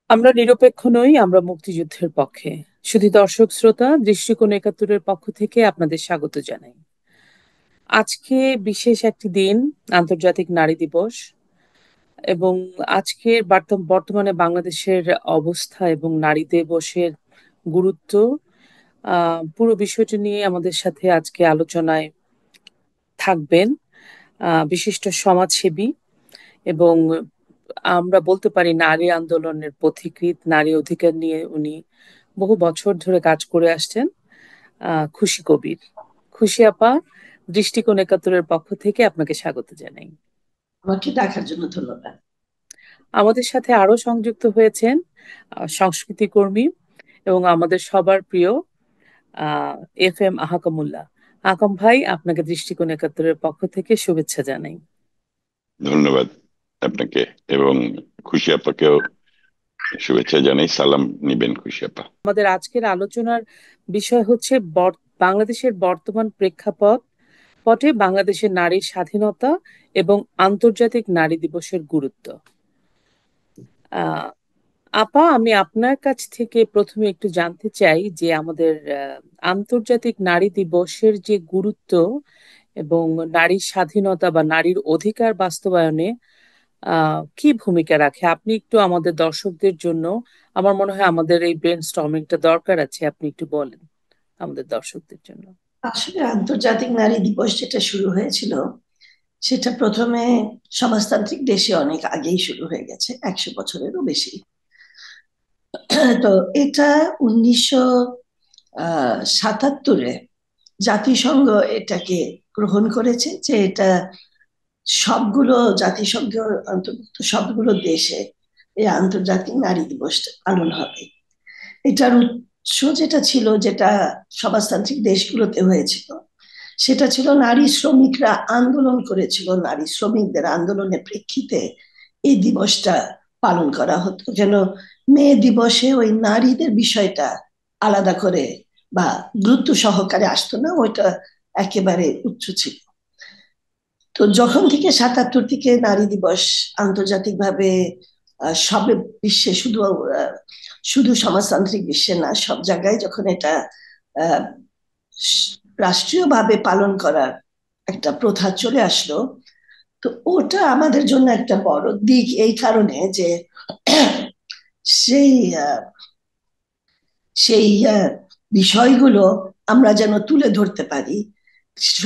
আমরা নিরপেক্ষ নই, আমরা মুক্তিযুদ্ধের পক্ষে। শুধু দর্শক শ্রোতা, দৃষ্টিকোণ একাত্তরের পক্ষ থেকে আপনাদের স্বাগত জানাই। আজকে বিশেষ একটি দিন, আন্তর্জাতিক নারী দিবস। এবং আজকের বর্তমানে বাংলাদেশের অবস্থা এবং নারী দিবসের গুরুত্ব, পুরো বিষয়টি নিয়ে আমাদের সাথে আজকে আলোচনায় থাকবেন বিশিষ্ট সমাজসেবী এবং আমরা বলতে পারি নারী আন্দোলনের পথিকৃৎ, নারী অধিকার নিয়ে উনি বহু বছর ধরে কাজ করে আসছেন, খুশি কবির। খুশি আপা, দৃষ্টিকোণ একাত্তরের পক্ষ থেকে আপনাকে স্বাগত জানাই। আমাকে ডাকার জন্য ধন্যবাদ। আমাদের সাথে আরো সংযুক্ত হয়েছেন সংস্কৃতি কর্মী এবং আমাদের সবার প্রিয় আহ FM আহকামুল্লাহ। আহকাম ভাই, আপনাকে দৃষ্টিকোণ একাত্তরের পক্ষ থেকে শুভেচ্ছা জানাই। ধন্যবাদ আপনাকে, এবং খুশি আপাকেও শুভেচ্ছা জানাই। সালাম নিবেন খুশি আপা। আমাদের আজকের আলোচনার বিষয় হচ্ছে বাংলাদেশের বর্তমান প্রেক্ষাপট, বাংলাদেশের নারীর স্বাধীনতা এবং আন্তর্জাতিক নারী দিবসের গুরুত্ব। আহ আপা, আমি আপনার কাছ থেকে প্রথমে একটু জানতে চাই যে আমাদের আন্তর্জাতিক নারী দিবসের যে গুরুত্ব এবং নারীর স্বাধীনতা বা নারীর অধিকার বাস্তবায়নে কি ভূমিকা রাখে, আপনি একটু আমাদের দর্শকদের জন্য, আমার মনে হয় আমাদের এই ব্রেন স্টর্মিংটা দরকার আছে, আপনি একটু বলেন আমাদের দর্শকদের জন্য। আসলে আন্তর্জাতিক নারী দিবস যেটা শুরু হয়েছিল, সেটা প্রথমে সমাজতান্ত্রিক দেশে অনেক আগেই শুরু হয়ে গেছে, 100 বছরেরও বেশি। তো এটা 1977-এ জাতিসংঘ এটাকে গ্রহণ করেছে, যে এটা সবগুলো জাতিসংঘ অন্তর্ভুক্ত সবগুলো দেশে এই আন্তর্জাতিক নারী দিবস পালন হবে। এটার উৎস যেটা ছিল, যেটা সমাজতান্ত্রিক দেশগুলোতে হয়েছিল, সেটা ছিল নারী শ্রমিকরা আন্দোলন করেছিল, নারী শ্রমিকদের আন্দোলনের প্রেক্ষিতে এই দিবসটা পালন করা হতো, যেন মে দিবসে ওই নারীদের বিষয়টা আলাদা করে বা গুরুত্ব সহকারে আসতো না, ওইটা একেবারে উচ্চ ছিল। তো যখন থেকে 77 থেকে নারী দিবস আন্তর্জাতিকভাবে সবে বিশ্বে, শুধু শুধু সমাজতান্ত্রিক বিশ্বে না, সব জায়গায় যখন এটা আহ, রাষ্ট্রীয়ভাবে পালন করার একটা প্রথা চলে আসলো, তো ওটা আমাদের জন্য একটা বড় দিক, এই কারণে যে সেই সেই বিষয়গুলো আমরা যেন তুলে ধরতে পারি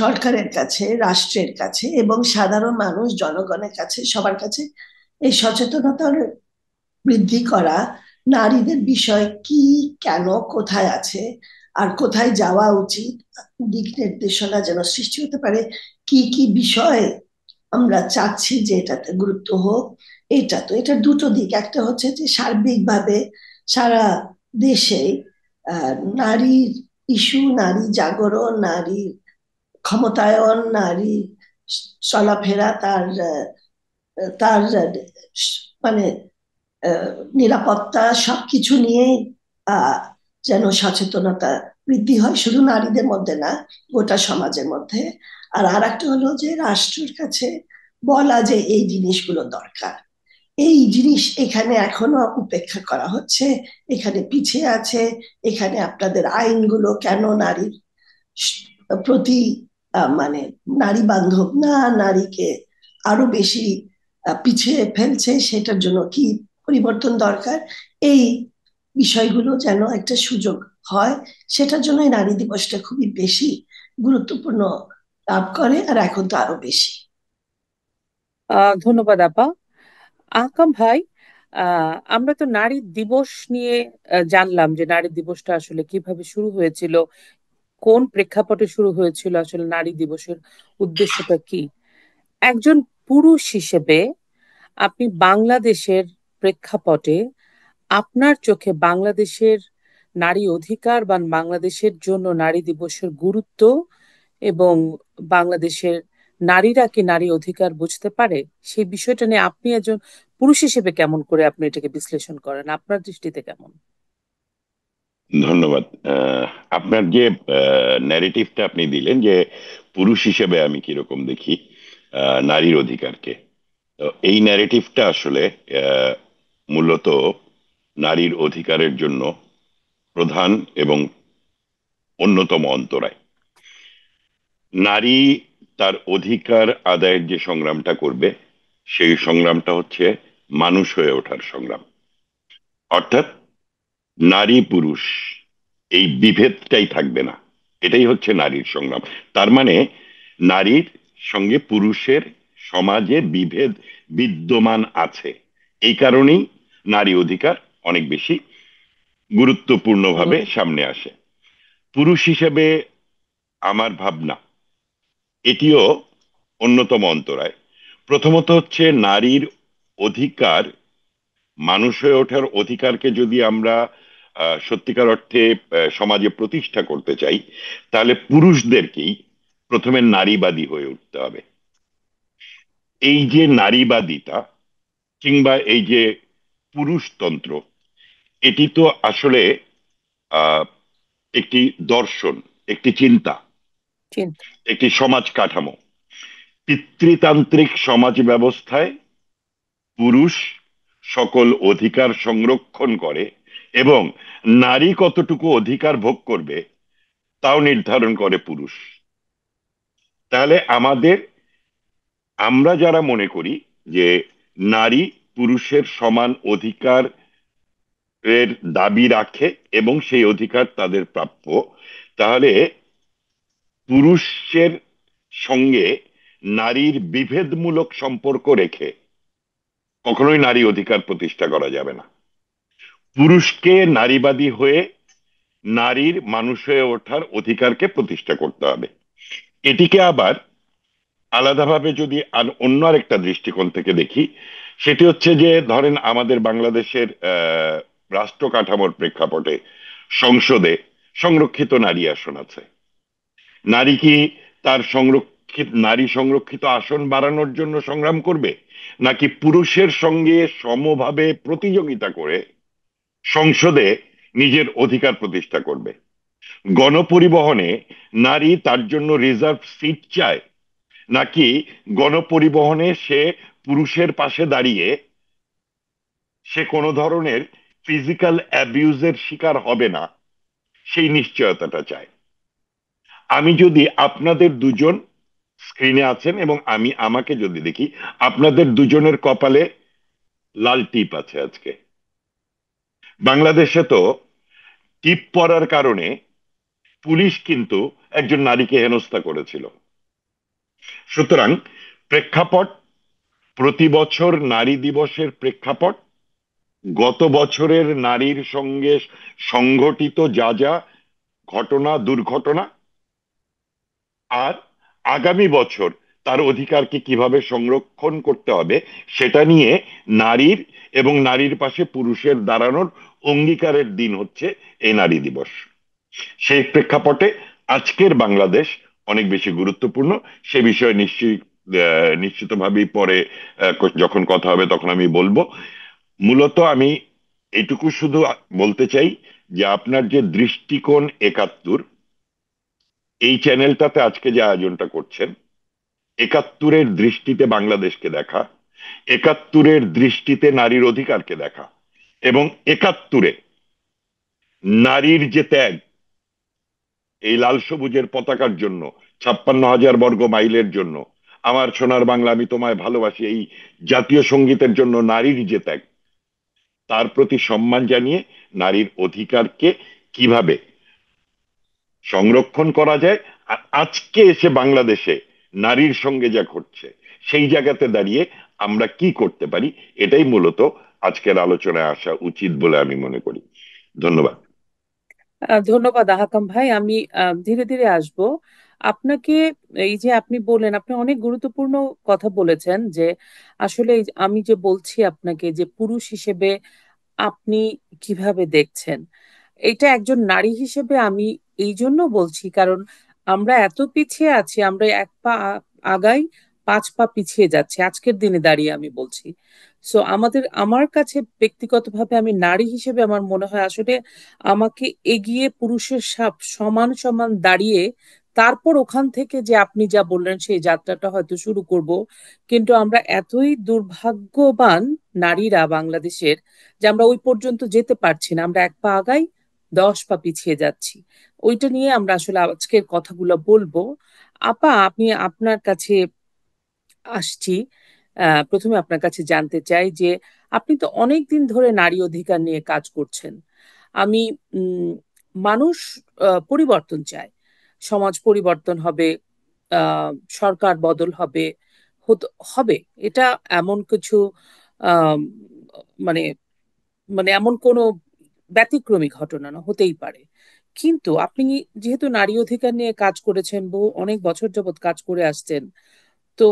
সরকারের কাছে, রাষ্ট্রের কাছে এবং সাধারণ মানুষ, জনগণের কাছে, সবার কাছে। এই সচেতনতা বৃদ্ধি করা, নারীদের বিষয় কি, কেন, কোথায় আছে আর কোথায় যাওয়া উচিত, দিক নির্দেশনা যেন সৃষ্টি হতে পারে। কি কি বিষয় আমরা চাচ্ছি যে এটাতে গুরুত্ব হোক। এটার দুটো দিক, একটা হচ্ছে যে সার্বিকভাবে সারা দেশে আহ, নারীর ইস্যু, নারী জাগরণ, নারী ক্ষমতায়ন, নারী চলাফেরা, তার তার মানে নিরাপত্তা, সবকিছু নিয়ে আহ যেন সচেতনতা বৃদ্ধি হয়, শুধু নারীদের মধ্যে না, গোটা সমাজের মধ্যে। আর আরেকটা হলো যে রাষ্ট্রের কাছে বলা যে এই জিনিসগুলো দরকার, এই জিনিস এখানে এখনো উপেক্ষা করা হচ্ছে, এখানে পিছিয়ে আছে, এখানে আপনাদের আইনগুলো কেন নারীর প্রতি মানে নারী বান্ধব না, নারীকে আরো বেশি পিছিয়ে ফেলছে, সেটার জন্য কি পরিবর্তন দরকার। এই বিষয়গুলো যেন একটা সুযোগ হয়, সেটার জন্যই নারী দিবসটা খুবই বেশি গুরুত্বপূর্ণ লাভ করে, আর এখন তো আরো বেশি। ধন্যবাদ আপা। আহকাম ভাই, আমরা তো নারী দিবস নিয়ে জানলাম যে নারী দিবসটা আসলে কিভাবে শুরু হয়েছিল, কোন প্রেক্ষাপটে শুরু হয়েছিল, আসলে নারী দিবসের উদ্দেশ্যটা কি। একজন পুরুষ হিসেবে আপনি বাংলাদেশের প্রেক্ষাপটে, আপনার চোখে বাংলাদেশের নারী অধিকার বা বাংলাদেশের জন্য নারী দিবসের গুরুত্ব এবং বাংলাদেশের নারীরা কি নারী অধিকার বুঝতে পারে, সেই বিষয়টা নিয়ে আপনি একজন পুরুষ হিসেবে কেমন করে আপনি এটাকে বিশ্লেষণ করেন, আপনার দৃষ্টিতে কেমন? ধন্যবাদ। আপনার যে ন্যারেটিভটা আপনি দিলেন, যে পুরুষ হিসেবে আমি কিরকম দেখি নারীর অধিকারকে, তো এই ন্যারেটিভটা আসলে মূলত নারীর অধিকারের জন্য প্রধান এবং অন্যতম অন্তরায়। নারী তার অধিকার আদায়ের যে সংগ্রামটা করবে, সেই সংগ্রামটা হচ্ছে মানুষ হয়ে ওঠার সংগ্রাম। অর্থাৎ নারী পুরুষ এই বিভেদটাই থাকবে না, এটাই হচ্ছে নারীর সংগ্রাম। তার মানে নারীর সঙ্গে পুরুষের সমাজে বিভেদ বিদ্যমান আছে, এই কারণেই নারী অধিকার অনেক বেশি গুরুত্বপূর্ণভাবে হুম। সামনে আসে। পুরুষ হিসেবে আমার ভাবনা এটিও অন্যতম অন্তরায়। প্রথমত হচ্ছে নারীর অধিকার, মানুষ হয়ে ওঠার অধিকারকে যদি আমরা সত্যিকার অর্থে সমাজে প্রতিষ্ঠা করতে চাই, তাহলে পুরুষদেরকেই প্রথমে নারীবাদী হয়ে উঠতে হবে। এই যে নারীবাদিতা কিংবা এই যে পুরুষতন্ত্র, এটি তো আসলে আহ, একটি দর্শন, একটি চিন্তা, চিন্তা। একটি সমাজ কাঠামো। পিতৃতান্ত্রিক সমাজ ব্যবস্থায় পুরুষ সকল অধিকার সংরক্ষণ করে এবং নারী কতটুকু অধিকার ভোগ করবে তাও নির্ধারণ করে পুরুষ। তাহলে আমরা যারা মনে করি যে নারী পুরুষের সমান অধিকার এর দাবি রাখে এবং সেই অধিকার তাদের প্রাপ্য, তাহলে পুরুষের সঙ্গে নারীর বিভেদমূলক সম্পর্ক রেখে কখনোই নারী অধিকার প্রতিষ্ঠা করা যাবে না। পুরুষকে নারীবাদী হয়ে নারীর মানুষ হয়ে ওঠার অধিকারকে প্রতিষ্ঠা করতে হবে। এটিকে আবার আলাদাভাবে যদি অন্য আরেকটা দৃষ্টিকোণ থেকে দেখি, সেটি হচ্ছে যে ধরেন আমাদের বাংলাদেশের রাষ্ট্র কাঠামোর প্রেক্ষাপটে সংসদে সংরক্ষিত নারী আসন আছে। নারী কি তার নারী সংরক্ষিত আসন বাড়ানোর জন্য সংগ্রাম করবে, নাকি পুরুষের সঙ্গে সমভাবে প্রতিযোগিতা করে সংসদে নিজের অধিকার প্রতিষ্ঠা করবে? গণপরিবহনে নারী তার জন্য রিজার্ভ সিট চায়, নাকি গণপরিবহনে সে পুরুষের পাশে দাঁড়িয়ে সে কোনো ধরনের ফিজিক্যাল অ্যাবিউজের শিকার হবে না সেই নিশ্চয়তাটা চায়? আমি যদি আপনাদের দুজন স্ক্রিনে আছেন এবং আমি আমাকে যদি দেখি, আপনাদের দুজনের কপালে লাল টিপ আছে আজকে। বাংলাদেশে তো টিপ পরার কারণে পুলিশ কিন্তু একজন নারীকে হেনস্থা করেছিল। সুতরাং প্রেক্ষাপট, প্রতি বছর নারী দিবসের প্রেক্ষাপট, গত বছরের নারীর সঙ্গে সংঘটিত যা যা ঘটনা দুর্ঘটনা, আর আগামী বছর তার অধিকারকে কিভাবে সংরক্ষণ করতে হবে সেটা নিয়ে নারীর এবং নারীর পাশে পুরুষের দাঁড়ানোর অঙ্গীকারের দিন হচ্ছে এই নারী দিবস। সেই প্রেক্ষাপটে আজকের বাংলাদেশ অনেক বেশি গুরুত্বপূর্ণ। সে বিষয়ে নিশ্চিতভাবেই পরে যখন কথা হবে তখন আমি বলবো। মূলত আমি এটুকু শুধু বলতে চাই যে আপনার যে দৃষ্টিকোণ ৭১, এই চ্যানেলটাতে আজকে যে আয়োজনটা করছেন, ৭১-এর দৃষ্টিতে বাংলাদেশকে দেখা, ৭১-এর দৃষ্টিতে নারীর অধিকারকে দেখা, এবং ৭১-এ নারীর যে ত্যাগ এই লাল সবুজের পতাকার জন্য, ৫৬,০০০ বর্গ মাইলের জন্য, আমার সোনার বাংলা আমি তোমায় ভালোবাসি এই জাতীয় সঙ্গীতের জন্য নারীর যে ত্যাগ, তার প্রতি সম্মান জানিয়ে নারীর অধিকারকে কিভাবে সংরক্ষণ করা যায়, আর আজকে এসে বাংলাদেশে নারীর সঙ্গে যা ঘটছে সেই জায়গাতে দাঁড়িয়ে আমরা কি করতে পারি, এটাই মূলত আজকের আলোচনায় আসা উচিত বলে আমি মনে করি। ধন্যবাদ। ধন্যবাদ আহাকাম ভাই। আমি ধীরে ধীরে আসব আপনাকে। এই যে আপনি বললেন, আপনি অনেক গুরুত্বপূর্ণ কথা বলেছেন যে আসলে আমি যে বলছি আপনাকে যে পুরুষ হিসেবে আপনি কিভাবে দেখছেন এটা, একজন নারী হিসেবে আমি এই জন্য বলছি কারণ আমরা এত পিছিয়ে আছি, আমরা এক পা আগাই ৫ পা পিছিয়ে যাচ্ছি আজকের দিনে দাঁড়িয়ে আমি বলছি। সো আমার কাছে ব্যক্তিগতভাবে আমি নারী হিসেবে আমার মনে হয় আসলে আমাকে এগিয়ে পুরুষের সমান সমান দাঁড়িয়ে তারপর ওখান থেকে যে আপনি যা বললেন সেই যাত্রাটা হয়তো শুরু করব। কিন্তু আমরা এতই দুর্ভাগ্যবান নারীরা বাংলাদেশের যে আমরা ওই পর্যন্ত যেতে পারছি না, আমরা এক পা আগাই 10 পা পিছিয়ে যাচ্ছি। ওইটা নিয়ে আমরা আসলে আজকের কথাগুলো বলবো। আপা, আমি আপনার কাছে আসছি। প্রথমে আপনার কাছে জানতে চাই যে আপনি তো অনেক দিন ধরে নারী অধিকার নিয়ে কাজ করছেন। আমি মানুষ পরিবর্তন চায়, সমাজ পরিবর্তন হবে, আহ, সরকার বদল হবে, হবে। এটা এমন কিছু আহ মানে মানে এমন কোনো ব্যতিক্রমী ঘটনা না, হতেই পারে। কিন্তু আপনি যেহেতু নারী অধিকার নিয়ে কাজ করেছেন, বহু অনেক বছর যাবৎ কাজ করে আসছেন, তো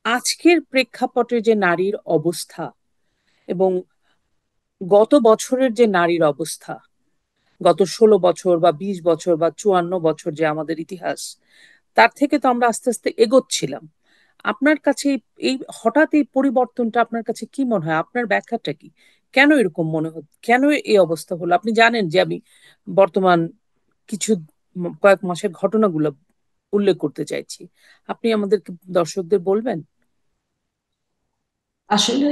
আজকের প্রেক্ষাপটে যে নারীর অবস্থা এবং গত বছরের যে নারীর অবস্থা, গত 16 বছর বা 20 বছর বা 54 বছর যে আমাদের ইতিহাস, তার থেকে তো আমরা আস্তে আস্তে এগোচ্ছিলাম। আপনার কাছে এই হঠাৎ এই পরিবর্তনটা আপনার কাছে কি মনে হয়? আপনার ব্যাখ্যাটা কি? কেন এরকম মনে হচ্ছে, কেন এই অবস্থা হলো? আপনি জানেন যে আমি বর্তমান কিছু কয়েক মাসের ঘটনাগুলো উল্লেখ করতে চাইছি। আপনি আমাদেরকে, দর্শকদের বলবেন? আসলে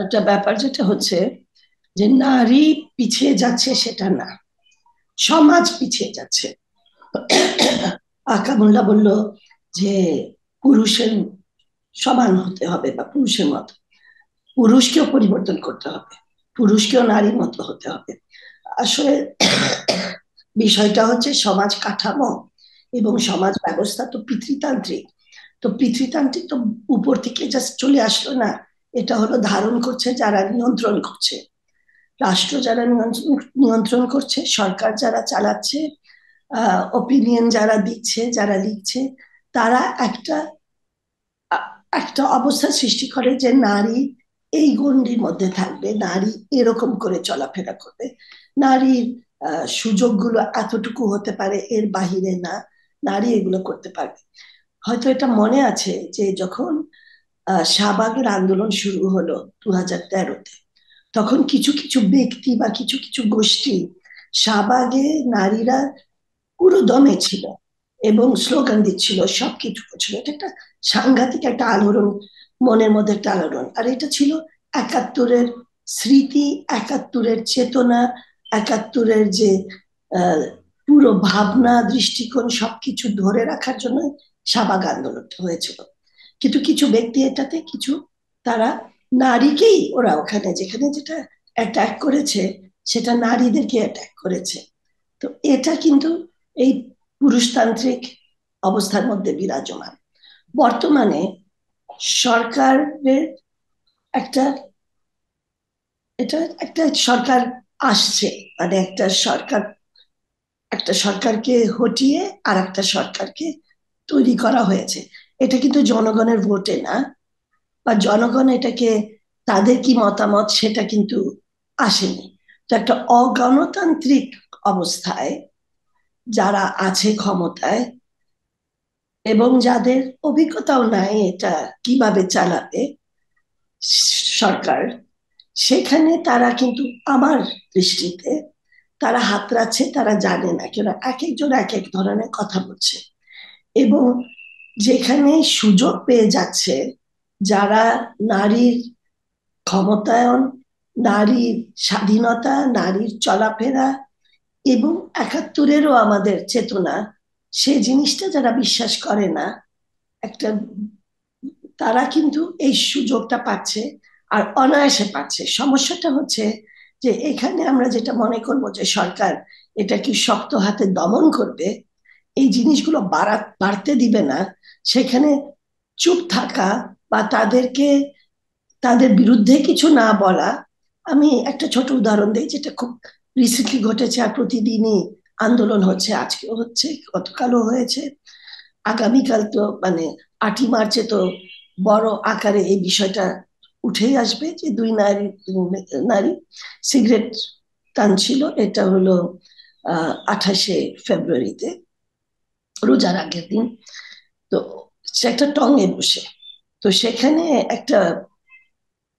একটা ব্যাপার যেটা হচ্ছে যে নারী পিছিয়ে যাচ্ছে সেটা না, সমাজ পিছিয়ে যাচ্ছে। আকামুল্লাহ বলল যে পুরুষের সমান হতে হবে বা পুরুষের মতো, পুরুষকেও পরিবর্তন করতে হবে, পুরুষকেও নারীর মতো হতে হবে। আসলে বিষয়টা হচ্ছে সমাজ কাঠামো এবং সমাজ ব্যবস্থা তো পিতৃতান্ত্রিক। তো পিতৃতান্ত্রিক তো উপর থেকে জাস্ট চলে আসলো না, এটা হলো ধারণ করছে যারা নিয়ন্ত্রণ করছে, রাষ্ট্র যারা নিয়ন্ত্রণ করছে, সরকার যারা চালাচ্ছে, ওপিনিয়ন যারা দিচ্ছে, যারা লিখছে, তারা একটা একটা অবস্থা সৃষ্টি করে যে নারী এই গণ্ডির মধ্যে থাকবে, নারী এরকম করে চলাফেরা করবে, নারীর সুযোগগুলো এতটুকু হতে পারে, এর বাহিরে না, নারী এগুলো করতে পারবে। হয়তো এটা মনে আছে যে যখন শাহবাগের আন্দোলন শুরু হলো 2013-তে, তখন কিছু কিছু ব্যক্তি বা কিছু কিছু গোষ্ঠী শাহবাগে নারীরা পুরো দমে ছিল এবং স্লোগান দিচ্ছিল, সবকিছু করছিল। এটা একটা সাংঘাতিক একটা আলোড়ন, মনের মধ্যে একটা আলোড়ন। আর এটা ছিল 71-এর স্মৃতি, 71-এর চেতনা, 71-এর যে আহ, পুরো ভাবনা দৃষ্টিকোণ সবকিছু ধরে রাখার জন্য শাহবাগ আন্দোলনটা হয়েছিল। কিন্তু কিছু ব্যক্তি এটাতে কিছু, তারা নারীকেই, ওরা ওখানে যেখানে যেটা অ্যাটাক করেছে সেটা নারীদেরকে অ্যাটাক করেছে। তো এটা কিন্তু এই পুরুষতান্ত্রিক অবস্থার মধ্যে বিরাজমান। বর্তমানে সরকারের একটা, এটা একটা সরকার আসছে, মানে একটা সরকারকে হটিয়ে আর একটা সরকারকে তৈরি করা হয়েছে। এটা কিন্তু জনগণের ভোটে না, বা জনগণ এটাকে, তাদের কি মতামত সেটা কিন্তু আসেনি। তো একটা অগণতান্ত্রিক অবস্থায় যারা আছে ক্ষমতায় এবং যাদের অভিজ্ঞতাও নাই এটা কিভাবে চালাবে সরকার, সেখানে তারা কিন্তু আমার দৃষ্টিতে তারা হাতড়াচ্ছে, তারা জানে না, কেন এক একজন এক এক ধরনের কথা বলছে। এবং যেখানে সুযোগ পেয়ে যাচ্ছে, যারা নারীর ক্ষমতায়ন, নারীর স্বাধীনতা, নারীর চলাফেরা এবং 71-এরও আমাদের চেতনা, সে জিনিসটা যারা বিশ্বাস করে না, একটা, তারা কিন্তু এই সুযোগটা পাচ্ছে আর অনায়াসে পাচ্ছে। সমস্যাটা হচ্ছে যে এখানে আমরা যেটা মনে করবো যে সরকার এটা কি শক্ত হাতে দমন করবে, এই জিনিসগুলো বাড়তে দিবে না, সেখানে চুপ থাকা বা তাদেরকে, তাদের বিরুদ্ধে কিছু না বলা। আমি একটা ছোট উদাহরণ দিই যেটা খুব রিসেন্টলি ঘটেছে, আর প্রতিদিনই আন্দোলন হচ্ছে, আজকেও হচ্ছে, গতকালও হয়েছে, আগামীকাল তো মানে 8ই মার্চে তো বড় আকারে এই বিষয়টা উঠেই আসবে যে দুই নারী সিগারেট টানছিল। এটা হলো 28শে ফেব্রুয়ারিতে, রোজার আগের দিন। তো সে একটা টঙে বসে, তো সেখানে একটা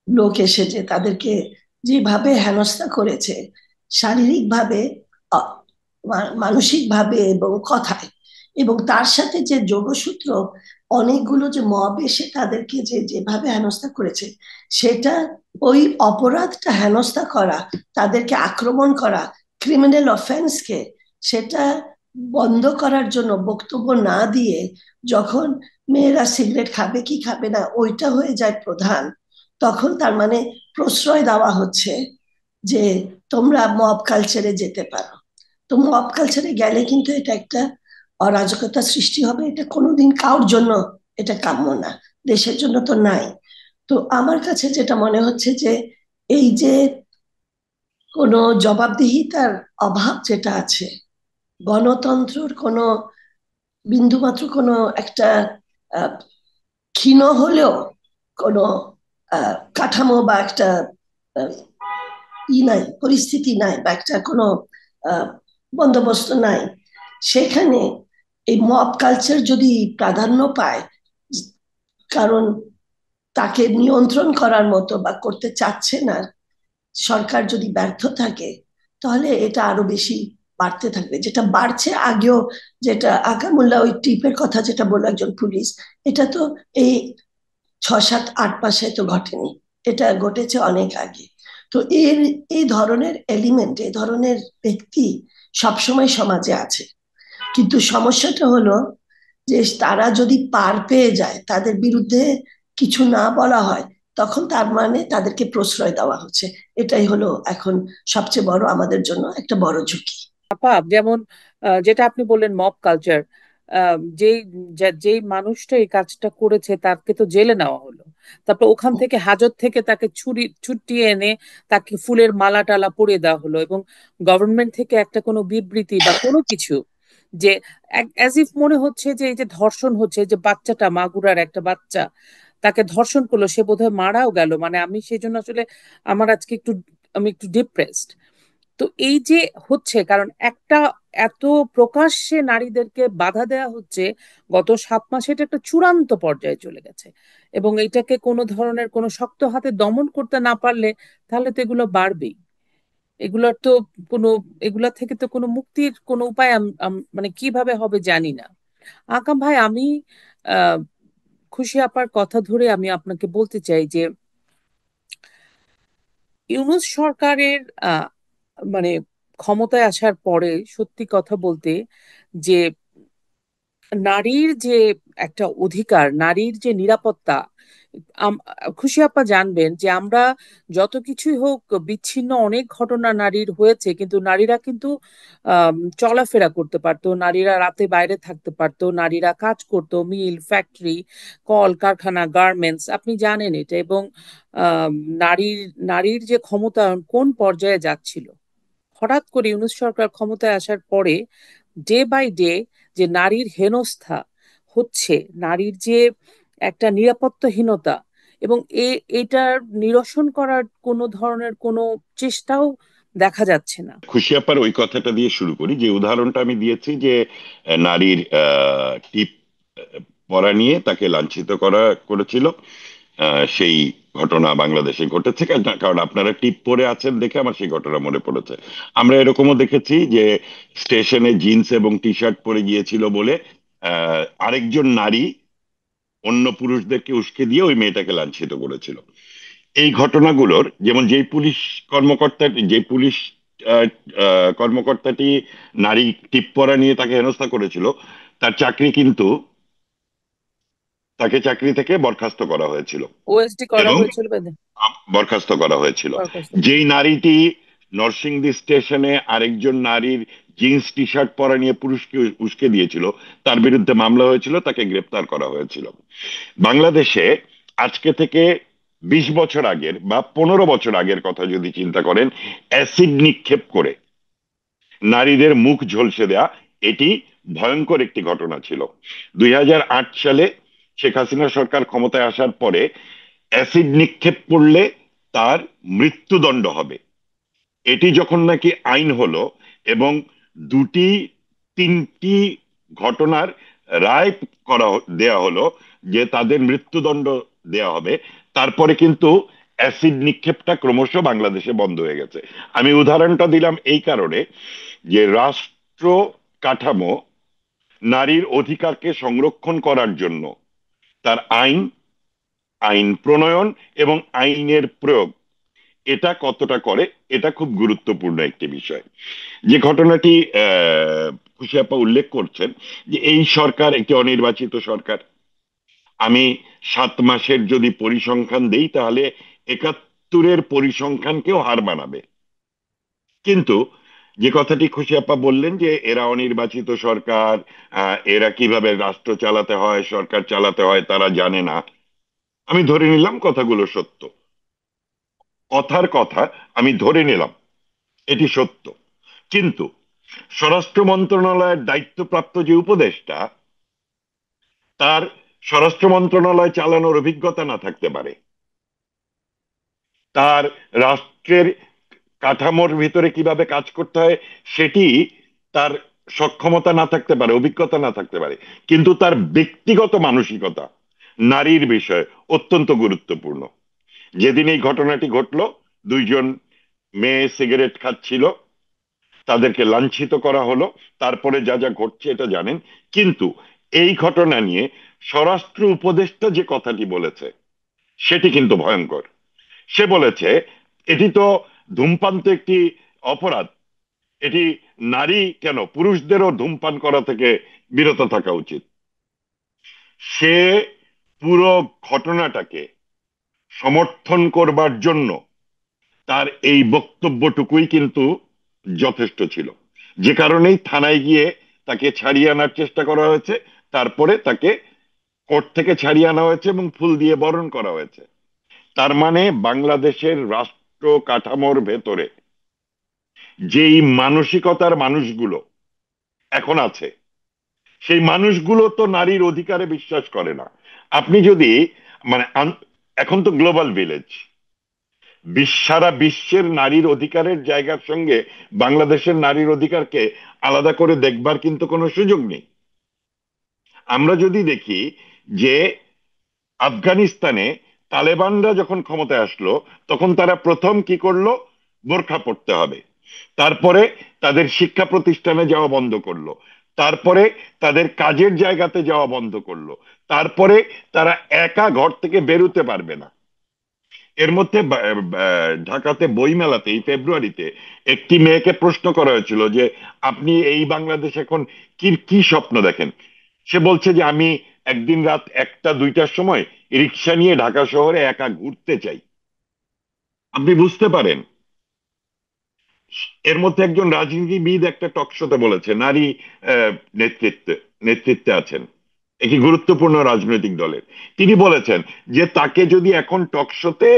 লোক এসে যে তাদেরকে যেভাবে হেনস্থা করেছে শারীরিকভাবে, মানসিকভাবে এবং কথায়, এবং তার সাথে যে যোগসূত্র, অনেকগুলো যে মব এসে তাদেরকে যে যেভাবে হেনস্থা করেছে, সেটা ওই অপরাধটা হেনস্থা করা, তাদেরকে আক্রমণ করা, ক্রিমিনাল অফেন্সকে, সেটা বন্ধ করার জন্য বক্তব্য না দিয়ে যখন মেয়েরা সিগারেট খাবে কি খাবে না ওইটা হয়ে যায় প্রধান, তখন তার মানে প্রশ্রয় দেওয়া হচ্ছে যে তোমরা মব কালচারে যেতে পারো। তো মব কালচারে গেলে কিন্তু এটা একটা অরাজকতা সৃষ্টি হবে, এটা কোনোদিন কারোর জন্য এটা কাম্য না, দেশের জন্য তো নাই। তো আমার কাছে যেটা মনে হচ্ছে যে এই যে কোনো জবাবদিহিতার অভাব যেটা আছে, গণতন্ত্রের কোনো বিন্দুমাত্র কোনো একটা আহ, ক্ষীণ হলেও কোনো কাঠামো বা একটা আহ, নাই, পরিস্থিতি নাই, বা একটা কোনো আহ, বন্দোবস্ত নাই, সেখানে এই মব কালচার যদি প্রাধান্য পায়, কারণ তাকে নিয়ন্ত্রণ করার মতো বা করতে চাচ্ছে না সরকার, যদি ব্যর্থ থাকে, তাহলে এটা আরো বেশি বাড়তে থাকবে, যেটা বাড়ছে আগেও। যেটা আকামুল্লাহ ওই টিপের কথা যেটা বললো একজন পুলিশ, এটা তো এই 6, 7, 8 মাসে তো ঘটেনি, এটা ঘটেছে অনেক আগে। তো এই ধরনের এলিমেন্ট, এই ধরনের ব্যক্তি সবসময় সমাজে আছে, কিন্তু সমস্যাটা হলো যে তারা যদি পার পেয়ে যায়, তাদের বিরুদ্ধে কিছু না বলা হয়, তখন তার মানে তাদেরকে প্রশ্রয় দেওয়া হচ্ছে। এটাই হলো এখন সবচেয়ে বড় আমাদের জন্য একটা বড় ঝুঁকি। আপা, যেমন যেটা আপনি বললেন মব কালচার, যেই যেই মানুষটা এই কাজটা করেছে তাকে তো জেলে নেওয়া হলো, তারপর ওখান থেকে হাজত থেকে তাকে ছুটিয়ে এনে তাকে ফুলের মালা টালা পরিয়ে দেওয়া হলো, এবং গভর্নমেন্ট থেকে একটা কোনো বিবৃতি বা কোনো কিছু, যে অ্যাজ ইফ মনে হচ্ছে যে এই যে ধর্ষণ হচ্ছে, যে বাচ্চাটা মাগুরার একটা বাচ্চা, তাকে ধর্ষণ করলো, সে বোধহয় মারাও গেল, মানে আমি সেই জন্য আসলে আমার আজকে একটু, আমি একটু ডিপ্রেসড। তো এই যে হচ্ছে, কারণ একটা এত প্রকাশ্যে নারীদেরকে বাধা দেওয়া হচ্ছে গত 7 মাসে, এটা একটা চূড়ান্ত পর্যায়ে চলে গেছে, এবং এটাকে কোনো ধরনের কোনো শক্ত হাতে দমন করতে না পারলে তাহলে তো এগুলো বাড়বেই। এগুলোর তো কোনো, এগুলা থেকে তো কোনো মুক্তির কোনো উপায় মানে কিভাবে হবে জানি না। আকাম ভাই, আমি আহ খুশি আপার কথা ধরে আমি আপনাকে বলতে চাই যে ইউনূস সরকারের মানে ক্ষমতায় আসার পরে সত্যি কথা বলতে, যে নারীর যে একটা অধিকার, নারীর যে নিরাপত্তা, আম- খুশি আপা জানবেন যে আমরা যত কিছুই হোক, বিচ্ছিন্ন অনেক ঘটনা নারীর হয়েছে, কিন্তু নারীরা কিন্তু চলাফেরা করতে পারতো, নারীরা রাতে বাইরে থাকতে পারতো, নারীরা কাজ করতো, মিল, ফ্যাক্টরি, কল কারখানা, গার্মেন্টস, আপনি জানেন এটা। এবং আম, নারীর নারীর যে ক্ষমতায়ন কোন পর্যায়ে যাচ্ছিল, হঠাৎ করে ইউনূস সরকার ক্ষমতায় আসার পরে ডে বাই ডে যে নারীর হেনস্থা হচ্ছে, নারীর যে একটা নিরাপত্তাহীনতা, এবং এটার নিরসন করার কোনো ধরনের কোনো চেষ্টাও দেখা যাচ্ছে না। খুশি আপার ওই কথাটা দিয়ে শুরু করি, যে উদাহরণটা আমি দিয়েছি যে নারীর টিপ পরা নিয়ে তাকে লাঞ্ছিত করেছিল, সেই ঘটনা বাংলাদেশে ঘটেছে। কারণ আপনারা টিপ পরে আছেন দেখে আমার সেই ঘটনা মনে পড়েছে। আমরা এরকমও দেখেছি যে স্টেশনে জিন্স এবং টি শার্ট পরে গিয়েছিল বলে আরেকজন নারী অন্য পুরুষদেরকে উস্কে দিয়ে ওই মেয়েটাকে লাঞ্ছিত করেছিল। এই ঘটনাগুলোর, যেমন যে পুলিশ আহ, কর্মকর্তাটি নারী টিপ পরা নিয়ে তাকে হেনস্থা করেছিল, তার চাকরি কিন্তু, তাকে চাকরি থেকে বরখাস্ত করা হয়েছিল। ওএসডি করা এবং হয়েছিল বেঁধে বরখাস্ত করা হয়েছিল। বরখাস্ত। যেই নারীটি নরসিংদী স্টেশনে আরেকজন নারীর জিন্স টি শার্ট পরা নিয়ে পুরুষকে উস্কে দিয়েছিল, তার বিরুদ্ধে মামলা হয়েছিল, তাকে গ্রেপ্তার করা হয়েছিল। বাংলাদেশে আজকে থেকে 20 বছর আগের বা 15 বছর আগের কথা যদি চিন্তা করেন, অ্যাসিড নিক্ষেপ করে নারীদের মুখ ঝলসে দেয়া, এটি ভয়ঙ্কর একটি ঘটনা ছিল। 2008 সালে শেখ হাসিনা সরকার ক্ষমতায় আসার পরে অ্যাসিড নিক্ষেপ করলে তার মৃত্যুদণ্ড হবে, এটি যখন নাকি আইন হলো, এবং দুটি তিনটি ঘটনার রায় দেয়া হলো যে তাদের মৃত্যুদণ্ড দেয়া হবে, তারপরে কিন্তু অ্যাসিড নিক্ষেপটা ক্রমশ বাংলাদেশে বন্ধ হয়ে গেছে। আমি উদাহরণটা দিলাম এই কারণে যে রাষ্ট্র কাঠামো নারীর অধিকারকে সংরক্ষণ করার জন্য তার আইন, আইন প্রণয়ন এবং আইনের প্রয়োগ এটা কতটা করে, এটা খুব গুরুত্বপূর্ণ একটি বিষয়। যে ঘটনাটি খুশি আপা উল্লেখ করছেন, যে এই সরকার একটি অনির্বাচিত সরকার। আমি 7 মাসের যদি পরিসংখ্যান দেই তাহলে 71-এর পরিসংখ্যানকেও হার মানাবে। কিন্তু যে কথাটি খুশি আপা বললেন যে এরা অনির্বাচিত সরকার, এরা কিভাবে রাষ্ট্র চালাতে হয়, সরকার চালাতে হয় তারা জানে না, আমি ধরে নিলাম কথাগুলো সত্য। কথার কথা আমি ধরে নিলাম এটি সত্য। কিন্তু স্বরাষ্ট্র মন্ত্রণালয়ের দায়িত্বপ্রাপ্ত যে উপদেষ্টা, তার স্বরাষ্ট্র মন্ত্রণালয় চালানোর অভিজ্ঞতা না থাকতে পারে, তার রাষ্ট্রের কাঠামোর ভিতরে কিভাবে কাজ করতে হয় সেটি তার সক্ষমতা না থাকতে পারে, অভিজ্ঞতা না থাকতে পারে, কিন্তু তার ব্যক্তিগত মানসিকতা নারীর বিষয়ে অত্যন্ত গুরুত্বপূর্ণ। যেদিন এই ঘটনাটি ঘটলো, 2জন মেয়ে সিগারেট খাচ্ছিল, তাদেরকে লাঞ্ছিত করা হলো, তারপরে যা যা ঘটছে এটা জানেন। কিন্তু এই ঘটনা নিয়ে স্বরাষ্ট্র উপদেষ্টা যে কথাটি বলেছে সেটি কিন্তু ভয়ঙ্কর। সে বলেছে এটি তো, ধূমপান তো একটি অপরাধ, এটি নারী কেন, পুরুষদেরও ধূমপান করা থেকে বিরত থাকা উচিত। সে পুরো ঘটনাটাকে সমর্থন করবার জন্য তার এই বক্তব্যটুকুই কিন্তু যথেষ্ট ছিল, যে কারণেই থানায় গিয়ে তাকে ছাড়িয়ে আনার চেষ্টা করা হয়েছে, তারপরে তাকে কোর্ট থেকে ছাড়িয়ে আনা হয়েছে এবং ফুল দিয়ে বরণ করা হয়েছে। তার মানে বাংলাদেশের রাষ্ট্র কাঠামোর ভেতরে যেই মানসিকতার মানুষগুলো এখন আছে, সেই মানুষগুলো তো নারীর অধিকারে বিশ্বাস করে না। আপনি যদি মানে এখন তো গ্লোবাল ভিলেজ, সারা বিশ্বের নারীর অধিকারের জায়গার সঙ্গে বাংলাদেশের নারীর অধিকারকে আলাদা করে দেখবার কিন্তু কোনো সুযোগ নেই। আমরা যদি দেখি যে আফগানিস্তানে তালেবানরা যখন ক্ষমতায় আসলো, তখন তারা প্রথম কি করলো, বোরখা পড়তে হবে, তারপরে তাদের শিক্ষা প্রতিষ্ঠানে যাওয়া বন্ধ করলো, তারপরে তাদের কাজের জায়গাতে যাওয়া বন্ধ করলো, তারপরে তারা একা ঘর থেকে বেরোতে পারবে না। এর মধ্যে ঢাকাতে বইমেলাতে এই ফেব্রুয়ারিতে একটি মেয়েকে প্রশ্ন করা হয়েছিল যে আপনি এই বাংলাদেশ এখন কি কি স্বপ্ন দেখেন। সে বলছে যে আমি একদিন রাত 1টা 2টার সময় রিক্সা নিয়ে ঢাকা শহরে একা ঘুরতে চাই। আপনি বুঝতে পারেন, এর মধ্যে একজন রাজনীতিবিদ একটা টক শোতে বলেছে, নারী আহ, নেতৃত্বে নেতৃত্বে আছেন একটি গুরুত্বপূর্ণ রাজনৈতিক দলের, তিনি বলেছেন যে তাকে যদি এখন টক শোতে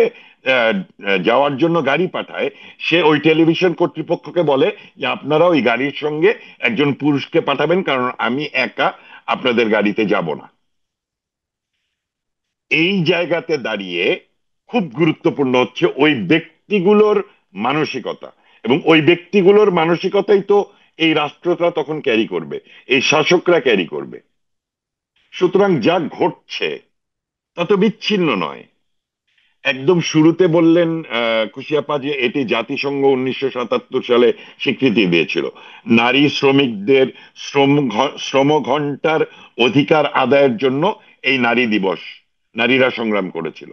যাওয়ার জন্য গাড়ি পাঠায়, সে ওই টেলিভিশন কর্তৃপক্ষকে বলে যে আপনারা ওই গাড়ির সঙ্গে একজন পুরুষকে পাঠাবেন, কারণ আমি একা আপনাদের গাড়িতে যাব না। এই জায়গাতে দাঁড়িয়ে খুব গুরুত্বপূর্ণ হচ্ছে ওই ব্যক্তিগুলোর মানসিকতা, এবং ওই ব্যক্তিগুলোর মানসিকতাই তো এই রাষ্ট্রটা তখন ক্যারি করবে, এই শাসকরা ক্যারি করবে। সুতরাং যা ঘটছে তা তো বিচ্ছিন্ন নয়। একদম শুরুতে বললেন কুশিয়াপা যে এটি জাতিসংঘ 1977 সালে স্বীকৃতি দিয়েছিল, নারী শ্রমিকদের শ্রম ঘন্টার অধিকার আদায়ের জন্য এই নারী দিবস নারীরা সংগ্রাম করেছিল।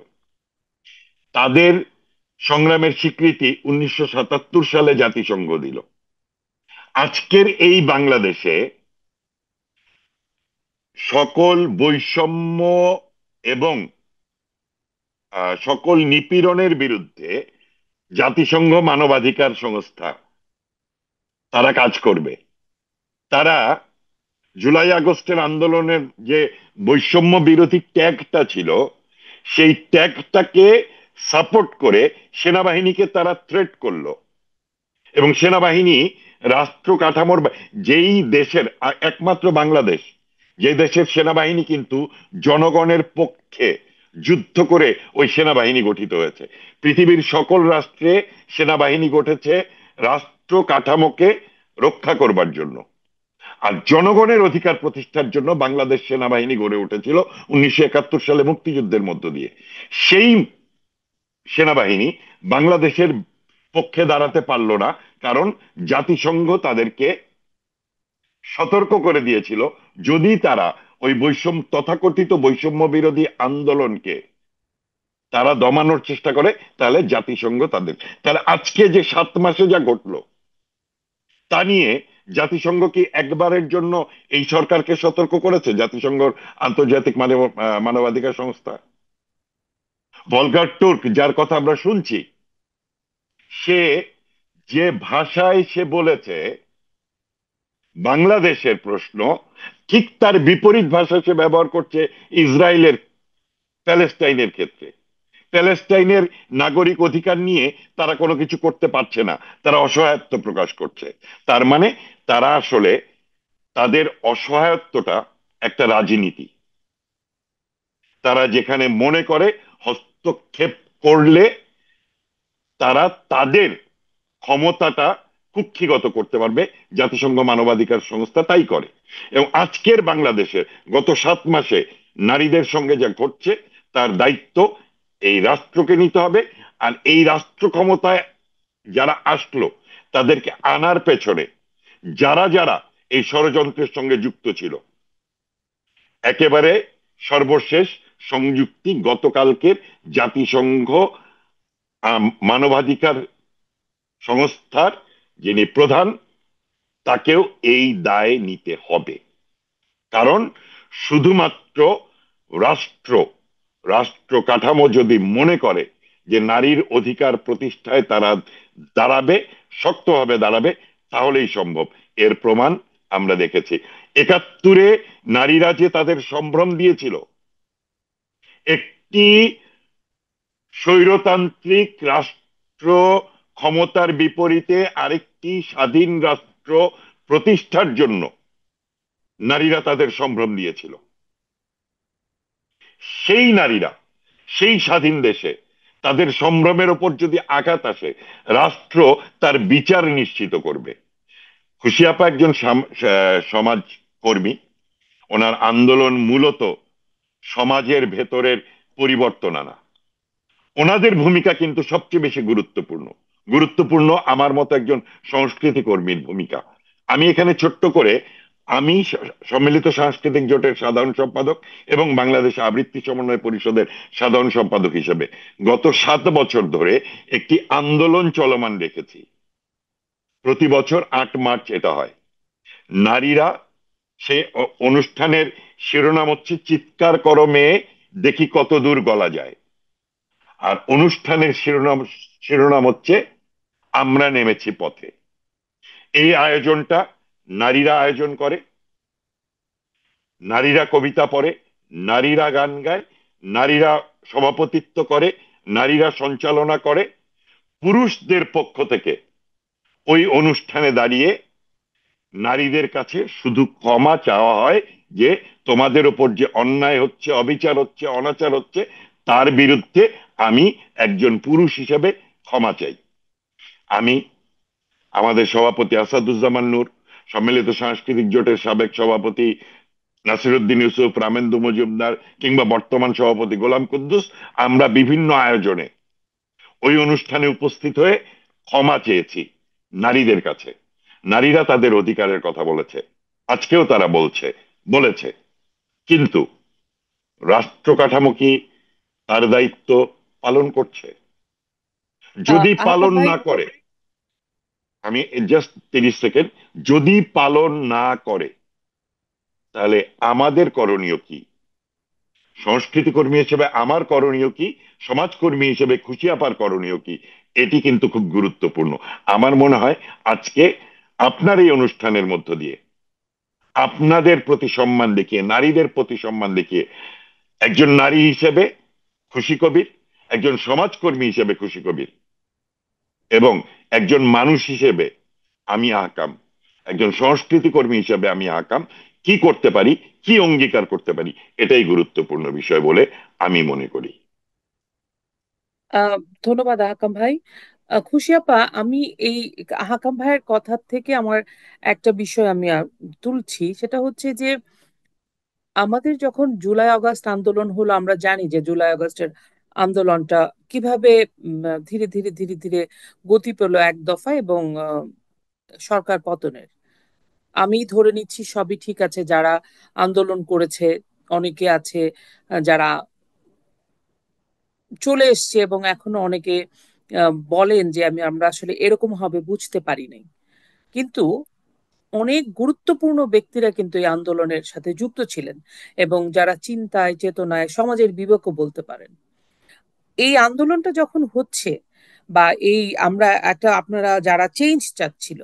তাদের সংগ্রামের স্বীকৃতি 1977 সালে জাতিসংঘ দিল। আজকের এই বাংলাদেশে সকল বৈষম্য এবং সকল নিপীড়নের বিরুদ্ধে জাতিসংঘ মানবাধিকার সংস্থা তারা কাজ করবে। তারা জুলাই আগস্টের আন্দোলনের যে বৈষম্য বিরোধী ট্যাগটা ছিল, সেই ট্যাগটাকে সাপোর্ট করে সেনাবাহিনীকে তারা থ্রেট করলো, এবং সেনাবাহিনী রাষ্ট্র কাঠামোর যেই দেশের একমাত্র বাংলাদেশ, যে দেশের সেনাবাহিনী কিন্তু জনগণের পক্ষে যুদ্ধ করে ওই সেনাবাহিনী গঠিত হয়েছে। পৃথিবীর সকল রাষ্ট্রে সেনাবাহিনী গঠেছে রাষ্ট্র কাঠামোকে রক্ষা করবার জন্য, আর জনগণের অধিকার প্রতিষ্ঠার জন্য বাংলাদেশ সেনাবাহিনী গড়ে উঠেছিল 1971 সালে মুক্তিযুদ্ধের মধ্য দিয়ে। সেই সেনাবাহিনী বাংলাদেশের পক্ষে দাঁড়াতে পারলো না, কারণ জাতিসংঘ তাদেরকে সতর্ক করে দিয়েছিল, যদি তারা ওই তথাকথিত বৈষম্য বিরোধী আন্দোলনকে তারা দমানোর চেষ্টা করে, তাহলে জাতিসংঘ তাদের, তাহলে আজকে যে 7 মাসে যা ঘটলো তা নিয়ে জাতিসংঘ কি একবারের জন্য এই সরকারকে সতর্ক করেছে? জাতিসংঘর আন্তর্জাতিক মানবাধিকার সংস্থা ভলকার তুর্ক, যার কথা আমরা শুনছি, সে যে ভাষায় সে বলেছে বাংলাদেশের প্রশ্ন, ঠিক তার বিপরীত ভাষা সে ব্যবহার করছে ইসরায়েলের, প্যালেস্টাইনের ক্ষেত্রে। প্যালেস্টাইনের নাগরিক অধিকার নিয়ে তারা কোনো কিছু করতে পারছে না, তারা অসহায়ত্ব প্রকাশ করছে। তার মানে তারা আসলে, তাদের অসহায়ত্বটা একটা রাজনীতি। তারা যেখানে মনে করে হস্তক্ষেপ করলে তারা তাদের ক্ষমতাটা কুক্ষিগত করতে পারবে, জাতিসংঘ মানবাধিকার সংস্থা তাই করে। এবং আজকের বাংলাদেশের গত 7 মাসে নারীদের সঙ্গে যা ঘটছে, তার দায়িত্ব এই রাষ্ট্রকে নিতে হবে। আর এই রাষ্ট্র ক্ষমতায় যারা আসলো, তাদেরকে আনার পেছনে যারা যারা এই ষড়যন্ত্রের সঙ্গে যুক্ত ছিল, একেবারে সর্বশেষ সংযুক্তি গতকালকের জাতিসংঘ মানবাধিকার সংস্থার যিনি প্রধান, তাকেও এই দায় নিতে হবে। কারণ শুধুমাত্র রাষ্ট্র রাষ্ট্র কাঠামো যদি মনে করে যে নারীর অধিকার প্রতিষ্ঠায় তারা দাঁড়াবে, শক্তভাবে দাঁড়াবে, তাহলেই সম্ভব। এর প্রমাণ আমরা দেখেছি। 71-এ নারীরা যে তাদের সম্ভ্রম দিয়েছিল, একটি স্বৈরতান্ত্রিক রাষ্ট্র ক্ষমতার বিপরীতে আরেকটি স্বাধীন রাষ্ট্র প্রতিষ্ঠার জন্য নারীরা তাদের সম্ভ্রম দিয়েছিল। সেই নারীরা সেই স্বাধীন দেশে তাদের সম্ভ্রমের ওপর যদি আঘাত আসে, রাষ্ট্র তার বিচার নিশ্চিত করবে। খুশিয়াপা একজন সমাজ কর্মী। ওনার আন্দোলন মূলত সমাজের ভেতরের পরিবর্তন আনা। ওনাদের ভূমিকা কিন্তু সবচেয়ে বেশি গুরুত্বপূর্ণ আমার মতো একজন সংস্কৃতি কর্মীর ভূমিকা। আমি এখানে ছোট্ট করে, আমি সম্মিলিত সাংস্কৃতিক জোটের সাধারণ সম্পাদক এবং বাংলাদেশ আবৃত্তি সমন্বয় পরিষদের সাধারণ সম্পাদক হিসেবে গত 7 বছর ধরে একটি আন্দোলন চলমান রেখেছি। প্রতি বছর 8 মার্চ এটা হয়। নারীরা, সে অনুষ্ঠানের শিরোনাম হচ্ছে চিৎকার করো মেয়ে, দেখি কত দূর গলা যায়। আর অনুষ্ঠানের শিরোনাম শিরোনাম হচ্ছে আমরা নেমেছি পথে। এই আয়োজনটা নারীরা আয়োজন করে, নারীরা কবিতা পড়ে, নারীরা গান গায়, নারীরা সভাপতিত্ব করে, নারীরা সঞ্চালনা করে। পুরুষদের পক্ষ থেকে ওই অনুষ্ঠানে দাঁড়িয়ে নারীদের কাছে শুধু ক্ষমা চাওয়া হয় যে তোমাদের ওপর যে অন্যায় হচ্ছে, অবিচার হচ্ছে, অনাচার হচ্ছে, তার বিরুদ্ধে আমি একজন পুরুষ হিসেবে ক্ষমা চাই। আমি, আমাদের সভাপতি আসাদুজ্জামান নূর, সম্মিলিত সাংস্কৃতিক জোটের সাবেক সভাপতি নাসিরুদ্দিন ইউসুফ, রামেন্দু মজুমদার, কিংবা বর্তমান সভাপতি গোলাম কুদ্দুস, আমরা বিভিন্ন আয়োজনে ওই অনুষ্ঠানে উপস্থিত হয়ে ক্ষমা চেয়েছি নারীদের কাছে। নারীরা তাদের অধিকারের কথা বলেছে, আজকেও তারা বলেছে। কিন্তু রাষ্ট্র কাঠামো কি তার দায়িত্ব পালন করছে? যদি আহকাম পালন ভাই, না করে, আমি জাস্ট 30 সেকেন্ড, যদি পালন না করে, তাহলে আমাদের করণীয় কি? সংস্কৃতি কর্মী হিসেবে আমার করণীয় কি? সমাজকর্মী হিসেবে খুশি আপার করণীয় কি? এটি কিন্তু খুব গুরুত্বপূর্ণ। আমার মনে হয় আজকে আপনার এই অনুষ্ঠানের মধ্য দিয়ে আপনাদের প্রতি সম্মান দেখিয়ে, নারীদের প্রতি সম্মান দেখিয়ে, একজন নারী হিসেবে খুশি কবির, একজন সমাজকর্মী হিসেবে খুশি কবির, এবং একজন মানুষ হিসেবে আমি আহকাম, একজন সংস্কৃতি কর্মী হিসেবে আমি আহকাম, কি করতে পারি, কি অঙ্গীকার করতে পারি, এটাই গুরুত্বপূর্ণ বিষয় বলে আমি মনে করি। আহ ধন্যবাদ আহকাম ভাই। খুশি আপা, আমি এই আহকাম ভাইয়ের কথা থেকে আমার একটা বিষয় আমি তুলছি, সেটা হচ্ছে যে আমাদের যখন জুলাই আগস্ট আন্দোলন হলো, আমরা জানি যে জুলাই আগস্টের আন্দোলনটা কিভাবে ধীরে ধীরে ধীরে ধীরে গতি পেল এক দফা এবং সরকার পতনের। আমি ধরে নিচ্ছি সবই ঠিক আছে, যারা আন্দোলন করেছে অনেকে আছে যারা চলে এসছে, এবং এখনো অনেকে বলেন যে আমরা আসলে এরকম হবে বুঝতে পারি নাই। কিন্তু অনেক গুরুত্বপূর্ণ ব্যক্তিরা কিন্তু এই আন্দোলনের সাথে যুক্ত ছিলেন, এবং যারা চিন্তায় চেতনায় সমাজের বিবেকও বলতে পারেন। এই আন্দোলনটা যখন হচ্ছে, বা এই আমরা একটা আপনারা যারা চেঞ্জ চাচ্ছিল,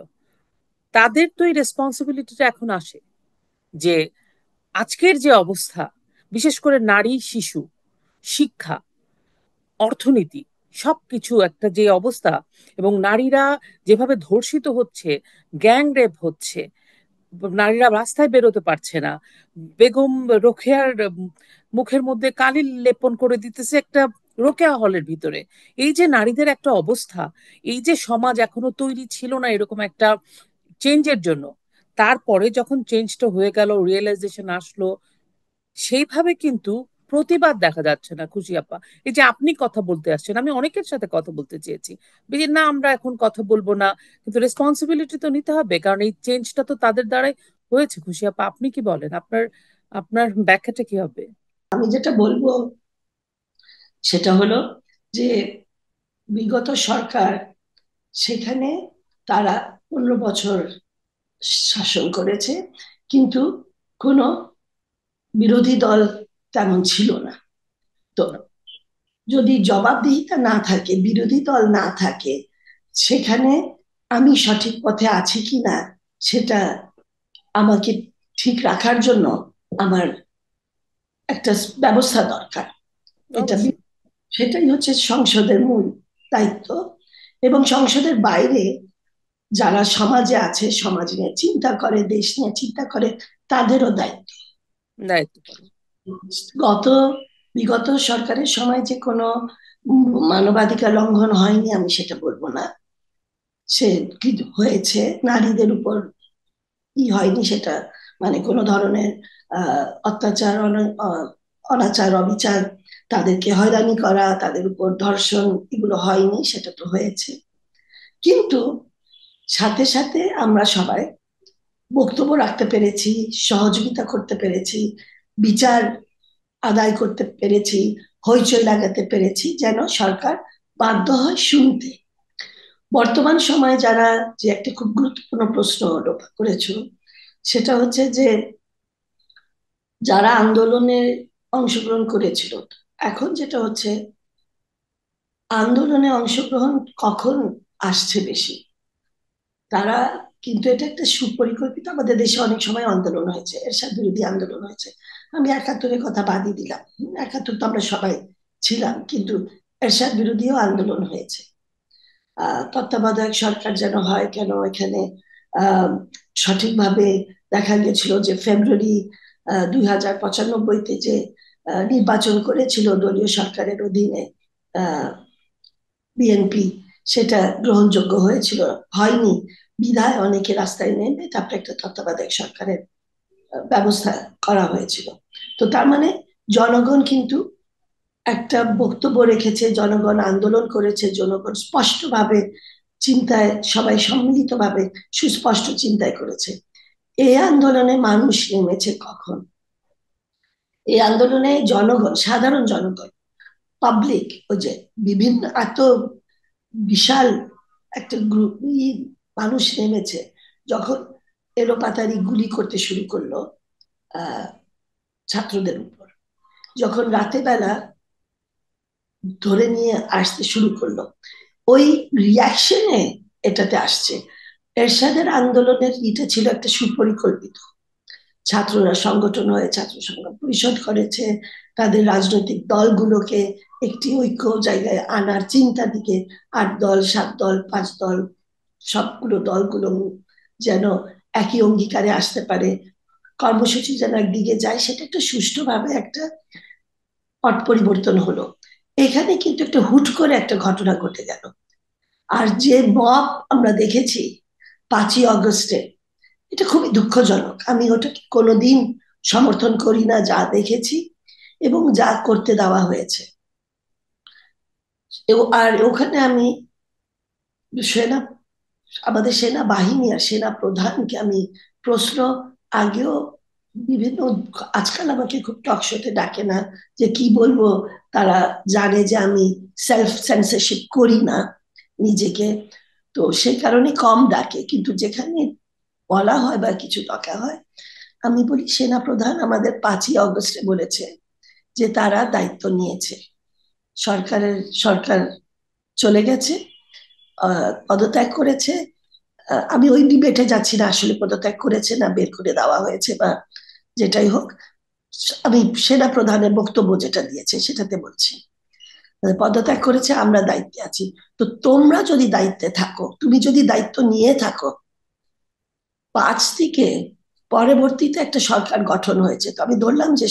তাদের তো এই রেসপন্সিবিলিটিটা এখন আসে যে আজকের যে অবস্থা, বিশেষ করে নারী শিশু শিক্ষা অর্থনীতি সবকিছু একটা যে অবস্থা, এবং নারীরা যেভাবে ধর্ষিত হচ্ছে, গ্যাং রেপ হচ্ছে, নারীরা রাস্তায় বেরোতে পারছে না, বেগম রোকেয়ার মুখের মধ্যে কালি লেপন করে দিতেছে একটা রোকেয়া হলের ভিতরে। এই যে নারীদের একটা অবস্থা, এই যে সমাজ এখনো তৈরি ছিল না এরকম একটা চেঞ্জের জন্য, তারপরে যখন চেঞ্জটা হয়ে গেল, রিয়েলাইজেশন আসলো, সেইভাবে কিন্তু প্রতিবাদ দেখা যাচ্ছে না। খুশি আপা, এই যে আপনি কথা বলতে আসছেন, আমি অনেকের সাথে কথা বলতে চেয়েছি, যে না আমরা এখন কথা বলবো না, কিন্তু রেসপন্সিবিলিটি তো নিতে হবে, কারণ এই চেঞ্জটা তো তাদের দ্বারাই হয়েছে। খুশি আপা, আপনি কি বলেন? আপনার আপনার ব্যাখ্যাটা কি হবে? আমি যেটা বলবো সেটা হলো যে বিগত সরকার, সেখানে তারা 15 বছর শাসন করেছে, কিন্তু কোনো বিরোধী দল তেমন ছিল না। তো না। যদি জবাবদিহিতা না থাকে, বিরোধী দল না থাকে, সেখানে আমি সঠিক পথে আছি কিনা সেটা আমাকে ঠিক রাখার জন্য আমার একটা ব্যবস্থা দরকার। এটা অবশ্যই। সেটাই হচ্ছে সংসদের মূল দায়িত্ব। এবং সংসদের বাইরে যারা সমাজে আছে, সমাজ নিয়ে চিন্তা করে, দেশ নিয়ে চিন্তা করে, তাদেরও দায়িত্ব। দায়িত্ব পালন। গত বিগত সরকারের সময় যে কোনো মানবাধিকার লঙ্ঘন হয়নি আমি সেটা বলবো না, সে কি হয়েছে, নারীদের উপর কি হয়নি সেটা, মানে কোনো ধরনের অত্যাচার, অনাচার, অবিচার, তাদেরকে হয়রানি করা, তাদের উপর ধর্ষণ, এগুলো হয়নি, সেটা তো হয়েছে। কিন্তু সাথে সাথে আমরা সবাই বক্তব্য রাখতে পেরেছি, সহযোগিতা করতে পেরেছি, বিচার আদায় করতে পেরেছি, হইচই লাগাতে পেরেছি, যেন সরকার বাধ্য হয় শুনতে। বর্তমান সময়ে যারা, যে একটা খুব গুরুত্বপূর্ণ প্রশ্ন লক্ষ্য করেছো, সেটা হচ্ছে যে যারা আন্দোলনে অংশগ্রহণ করেছিল, এখন যেটা হচ্ছে আন্দোলনে অংশগ্রহণ কখন আসছে বেশি, তারা কিন্তু এটা একটা সুপরিকল্পিত, আমাদের দেশে অনেক সময় আন্দোলন হয়েছে, এরশাদ বিরোধী আন্দোলন হয়েছে। আমি 71-এর কথা বাদই দিলাম, 71 তো আমরা সবাই ছিলাম, কিন্তু এরশাদ বিরোধীও আন্দোলন হয়েছে। তত্ত্বাবধায়ক সরকার যেন হয় কেন এখানে, আহ সঠিকভাবে দেখা গেছিল যে ফেব্রুয়ারি 2095-তে যে নির্বাচন করেছিল দলীয় সরকারের অধীনে বিএনপি, সেটা গ্রহণযোগ্য হয়েছিল, হয়নি, বিধায় অনেকে রাস্তায় নেমে তারপরে একটা তত্ত্বাবধায়ক সরকারের ব্যবস্থা করা হয়েছিল। তো তার মানে জনগণ কিন্তু একটা বক্তব্য রেখেছে, জনগণ আন্দোলন করেছে, জনগণ স্পষ্টভাবে চিন্তায়, সবাই সম্মিলিতভাবে সুস্পষ্ট চিন্তায় করেছে। এই আন্দোলনে মানুষ নেমেছে কখন? এই আন্দোলনে জনগণ, সাধারণ জনগণ, পাবলিক, ওই যে বিভিন্ন এত বিশাল একটা গ্রুপ মানুষ নেমেছে যখন এলোপাতাড়ি গুলি করতে শুরু করলো আহ ছাত্রদের উপর, যখন রাতে বেলা ধরে নিয়ে আসতে শুরু করলো, ওই রিয়াকশনে এটাতে আসছে। এরশাদের আন্দোলনের এটা ছিল একটা সুপরিকল্পিত, ছাত্ররা সংগঠন হয়ে ছাত্র সংগ্রাম পরিষদ করেছে, তাদের রাজনৈতিক দলগুলোকে একটি ঐক্য জায়গায় আনার চিন্তা দিকে, 8 দল, 7 দল, 5 দল, সবগুলো দলগুলো যেন একই অঙ্গীকারে আসতে পারে, কর্মসূচি যেন একদিকে যায়, সেটা একটা সুষ্ঠুভাবে একটা পট পরিবর্তন হলো। এখানে কিন্তু একটা হুট করে একটা ঘটনা ঘটে গেল। আর যে মব আমরা দেখেছি 5ই অগস্টে, এটা খুবই দুঃখজনক। আমি ওটাকে কোনোদিন সমর্থন করি না, যা দেখেছি এবং যা করতে দেওয়া হয়েছে। আর ওখানে আমি সেনা, আমাদের সেনাবাহিনী আর সেনা প্রধানকে আমি প্রশ্ন আগেও বিভিন্ন, আজকাল আমাকে খুব টক শোতে ডাকে না, যে কি বলবো, তারা জানে যে আমি সেলফ সেন্সরশিপ করি না নিজেকে, তো সেই কারণে কম ডাকে। কিন্তু যেখানে বলা হয় বা কিছু ডাকা হয়, আমি বলি সেনাপ্রধান আমাদের 5ই অগস্টে বলেছে যে তারা দায়িত্ব নিয়েছে, সরকার চলে গেছে, পদত্যাগ করেছে। আমি ওই ডিবেটে যাচ্ছি না, আসলে পদত্যাগ করেছে না বের করে দেওয়া হয়েছে বা যেটাই হোক, আমি সেনা প্রধানের বক্তব্য যেটা দিয়েছে সেটাতে বলছি, পদত্যাগ করেছে, আমরা দায়িত্বে আছি। তো তোমরা যদি দায়িত্বে থাকো, তুমি যদি দায়িত্ব নিয়ে থাকো, 5 থেকে পরবর্তীতে একটা সরকার গঠন হয়েছে, তো আমি ধরলাম যে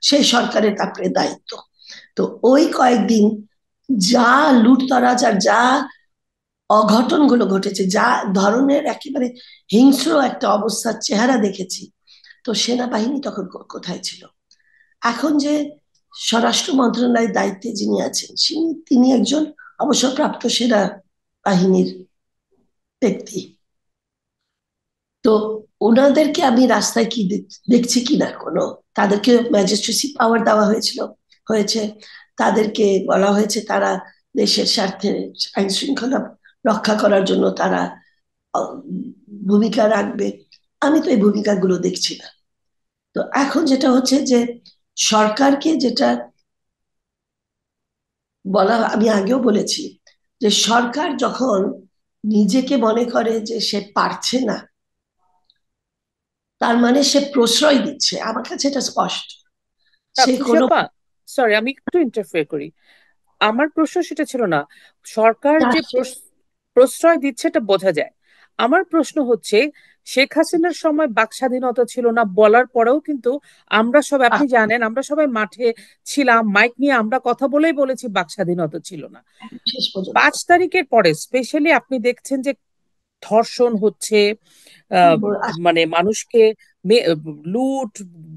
সেই সরকারের তারপরে দায়িত্ব। তো ওই কয়েকদিন যা লুটতরাজ আর যা অঘটনগুলো ঘটেছে, যা ধরনের একেবারে হিংস্র একটা অবস্থার চেহারা দেখেছি, তো সেনাবাহিনী তখন কোথায় ছিল? এখন যে স্বরাষ্ট্র মন্ত্রণালয়ের দায়িত্বে যিনি আছেন, তিনি একজন অবসরপ্রাপ্ত সেনা বাহিনীর ব্যক্তি। তো ওনাদেরকে আমি রাস্তায় কি দেখছি কিনা কোনো, তাদেরকে ম্যাজিস্ট্রেসি পাওয়ার দেওয়া হয়েছে, তাদেরকে বলা হয়েছে তারা দেশের স্বার্থে আইন শৃঙ্খলা রক্ষা করার জন্য তারা ভূমিকা রাখবে। আমি তো এই ভূমিকাগুলো দেখছি না। তো এখন যেটা হচ্ছে যে সরকারকে যেটা বলা, আমি আগেও বলেছি যে সরকার যখন নিজেকে মনে করে যে সে পারছে না, তার মানে সে প্রশ্রয় দিচ্ছে, আমার কাছে এটা স্পষ্ট। সে কোনো আপা, সরি আমি একটু ইন্টারফেয়ার করি। আমার প্রশ্ন সেটা ছিল না, সরকার যে প্রশ্রয় দিচ্ছে এটা বোঝা যায়। আমার প্রশ্ন হচ্ছে, শেখ হাসিনার সময় বাক স্বাধীনতা ছিল না বলার পরেও কিন্তু আমরা সব, আপনি জানেন আমরা সবাই মাঠে ছিলাম, মাইক নিয়ে আমরা কথা বলেই বলেছি বাক স্বাধীনতা ছিল না। শেষ পর্যন্ত 5 তারিখের পরে স্পেশালি আপনি দেখছেন যে ধর্ষণ হচ্ছে, আহ, মানে মানুষকে লুট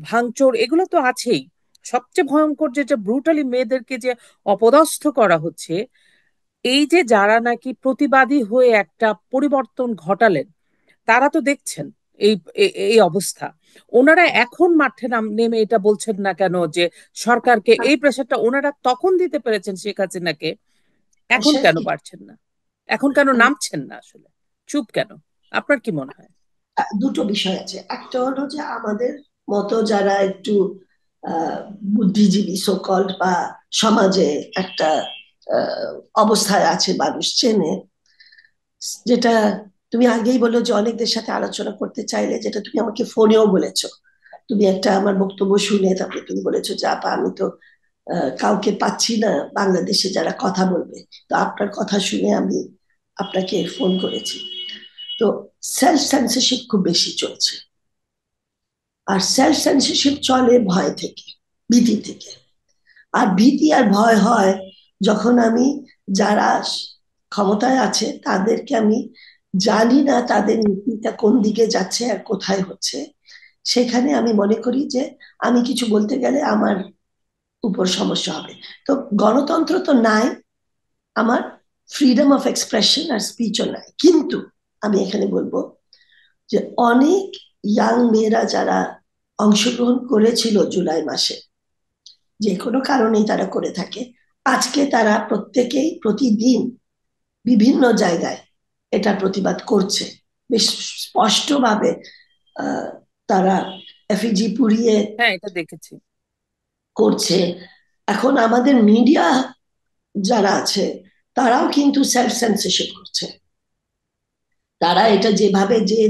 ভাঙচুর এগুলো তো আছেই। সবচেয়ে ভয়ঙ্কর যেটা ব্রুটালি মেয়েদেরকে যে অপদস্থ করা হচ্ছে, এই যে যারা নাকি প্রতিবাদী হয়ে একটা পরিবর্তন ঘটালেন, তারা তো দেখছেন এই এই অবস্থা। ওনারা এখন মাঠে নেমে এটা বলছেন না কেন যে সরকারকে এই প্রেশারটা ওনারা তখন দিতে পেরেছেন শেখ হাসিনাকে, এখন কেন পারছেন না? এখন কেন নামছেন না? আসলে চুপ কেন? আপনার কি মনে হয়? দুটো বিষয় আছে। একটা হলো যে আমাদের মতো যারা একটু বুদ্ধিজীবী সোকল্ড বা সমাজে একটা আহ, অবস্থায় আছে, মানুষ চেনে, যেটা তুমি আগেই বলো যে অনেকদের সাথে আলোচনা করতে চাইলে, যেটা তুমি আমাকে ফোনেও বলেছো, তুমি একটা আমার বক্তব্য শুনে তারপরে তুমি বলেছো যে আপা আমি তো কাউকে পাচ্ছি না বাংলাদেশে যারা কথা বলবে, তো আপনার কথা শুনে আমি আপনাকে ফোন করেছি। তো সেলফ সেন্সরশিপ খুব বেশি চলছে, আর সেলফ সেন্সরশিপ চলে ভয় থেকে, ভীতি থেকে। আর ভীতি আর ভয় হয় যখন আমি যারা ক্ষমতায় আছে তাদেরকে আমি জানি না তাদের নীতিটা কোন দিকে যাচ্ছে আর কোথায় হচ্ছে, সেখানে আমি মনে করি যে আমি কিছু বলতে গেলে আমার উপর সমস্যা হবে। তো গণতন্ত্র তো নাই, আমার ফ্রিডম অফ এক্সপ্রেশন আর স্পিচও নাই। কিন্তু আমি এখানে বলবো যে অনেক ইয়াং মেয়েরা যারা অংশগ্রহণ করেছিল জুলাই মাসে, যে কোনো কারণেই তারা করে থাকে, আজকে তারা প্রত্যেকেই প্রতিদিন বিভিন্ন জায়গায় এটা প্রতিবাদ করছে বেশ স্পষ্টভাবে। আহ, তারা এফিজি পুড়িয়ে হ্যাঁ, এটা দেখেছি। করছে। এখন আমাদের মিডিয়া যারা আছে তারাও কিন্তু সেলফ সেন্সরশিপ করছে। তারা এটা যেভাবে যে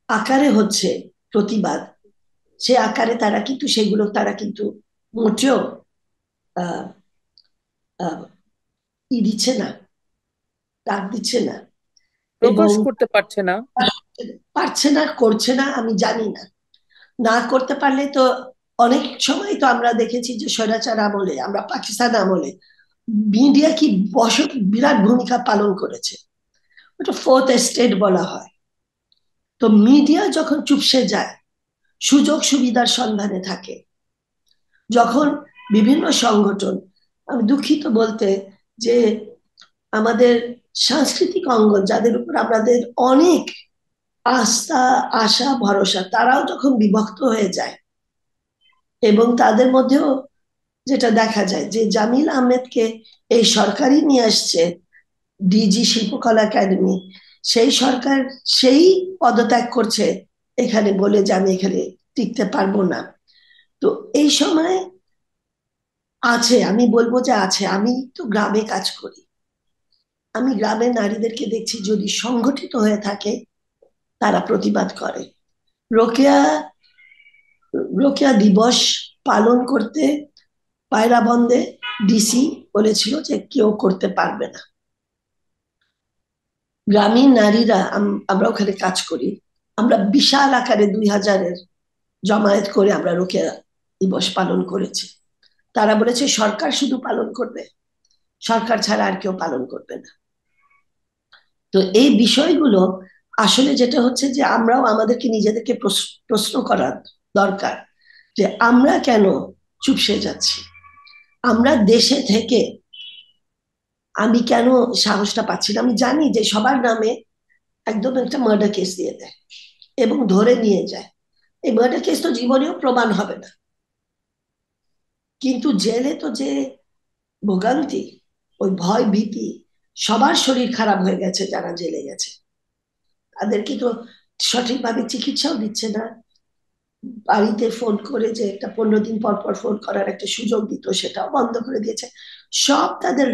আকারে হচ্ছে প্রতিবাদ, সে আকারে তারা কিন্তু সেগুলো তারা কিন্তু মোটেও আহ, আহ, দিচ্ছে না, ডাক দিচ্ছে না, এবং প্রকাশ করতে পারছে না। পারছে না, করছে না, আমি জানি না। না করতে পারলে তো অনেক সময় তো আমরা দেখেছি যে স্বৈরাচার আমলে, আমরা পাকিস্তান আমলে মিডিয়া কি বিরাট ভূমিকা পালন করেছে, ওটা ফোর্থ এস্টেট বলা হয়। তো মিডিয়া যখন চুপসে যায়, সুযোগ সুবিধার সন্ধানে থাকে, যখন বিভিন্ন সংগঠন, আমি দুঃখিত বলতে যে আমাদের সাংস্কৃতিক অঙ্গন যাদের উপর আমাদের অনেক আস্থা, আশা, ভরসা তারাও যখন বিভক্ত হয়ে যায়, এবং তাদের মধ্যেও যেটা দেখা যায় যে জামিল আহমেদকে এই সরকারই নিয়ে আসছে, ডিজি শিল্পকলা একাডেমি, সেই সরকার সেই পদত্যাগ করছে এখানে বলে যে আমি এখানে টিকতে পারবো না। তো এই সময় আছে, আমি বলবো যে আছে। আমি তো গ্রামে কাজ করি, আমি গ্রামের নারীদেরকে দেখছি যদি সংগঠিত হয়ে থাকে তারা প্রতিবাদ করে। রোকেয়া রোকেয়া দিবস পালন করতে পায়রা বন্দে ডিসি বলেছিল যে কেউ করতে পারবে না। গ্রামীণ নারীরা, আমরা ওখানে কাজ করি, আমরা বিশাল আকারে 2000-এর জমায়েত করে আমরা রোকেয়া দিবস পালন করেছি। তারা বলেছে সরকার শুধু পালন করবে, সরকার ছাড়া আর কেউ পালন করবে না। তো এই বিষয়গুলো আসলে যেটা হচ্ছে যে আমরাও আমাদেরকে নিজেদেরকে প্রশ্ন করা দরকার যে আমরা কেন চুপসে যাচ্ছি। আমরা দেশে থেকে আমি কেন সাহসটা পাচ্ছি না। আমি জানি যে সবার নামে একদম একটা মার্ডার কেস দিয়ে দেয় এবং ধরে নিয়ে যায়। এই মার্ডার কেস তো জীবনেও প্রমাণ হবে না, কিন্তু জেলে তো যে ভোগান্তি, ওই ভয় ভীতি, সবার শরীর খারাপ হয়ে গেছে যারা জেলে গেছে, তাদেরকে তো সঠিকভাবে চিকিৎসাও দিচ্ছে না। বাড়িতে ফোন করে যে একটা 15 দিন পর পর ফোন করার একটা সুযোগ দিত সেটাও বন্ধ করে দিয়েছে। সব তাদের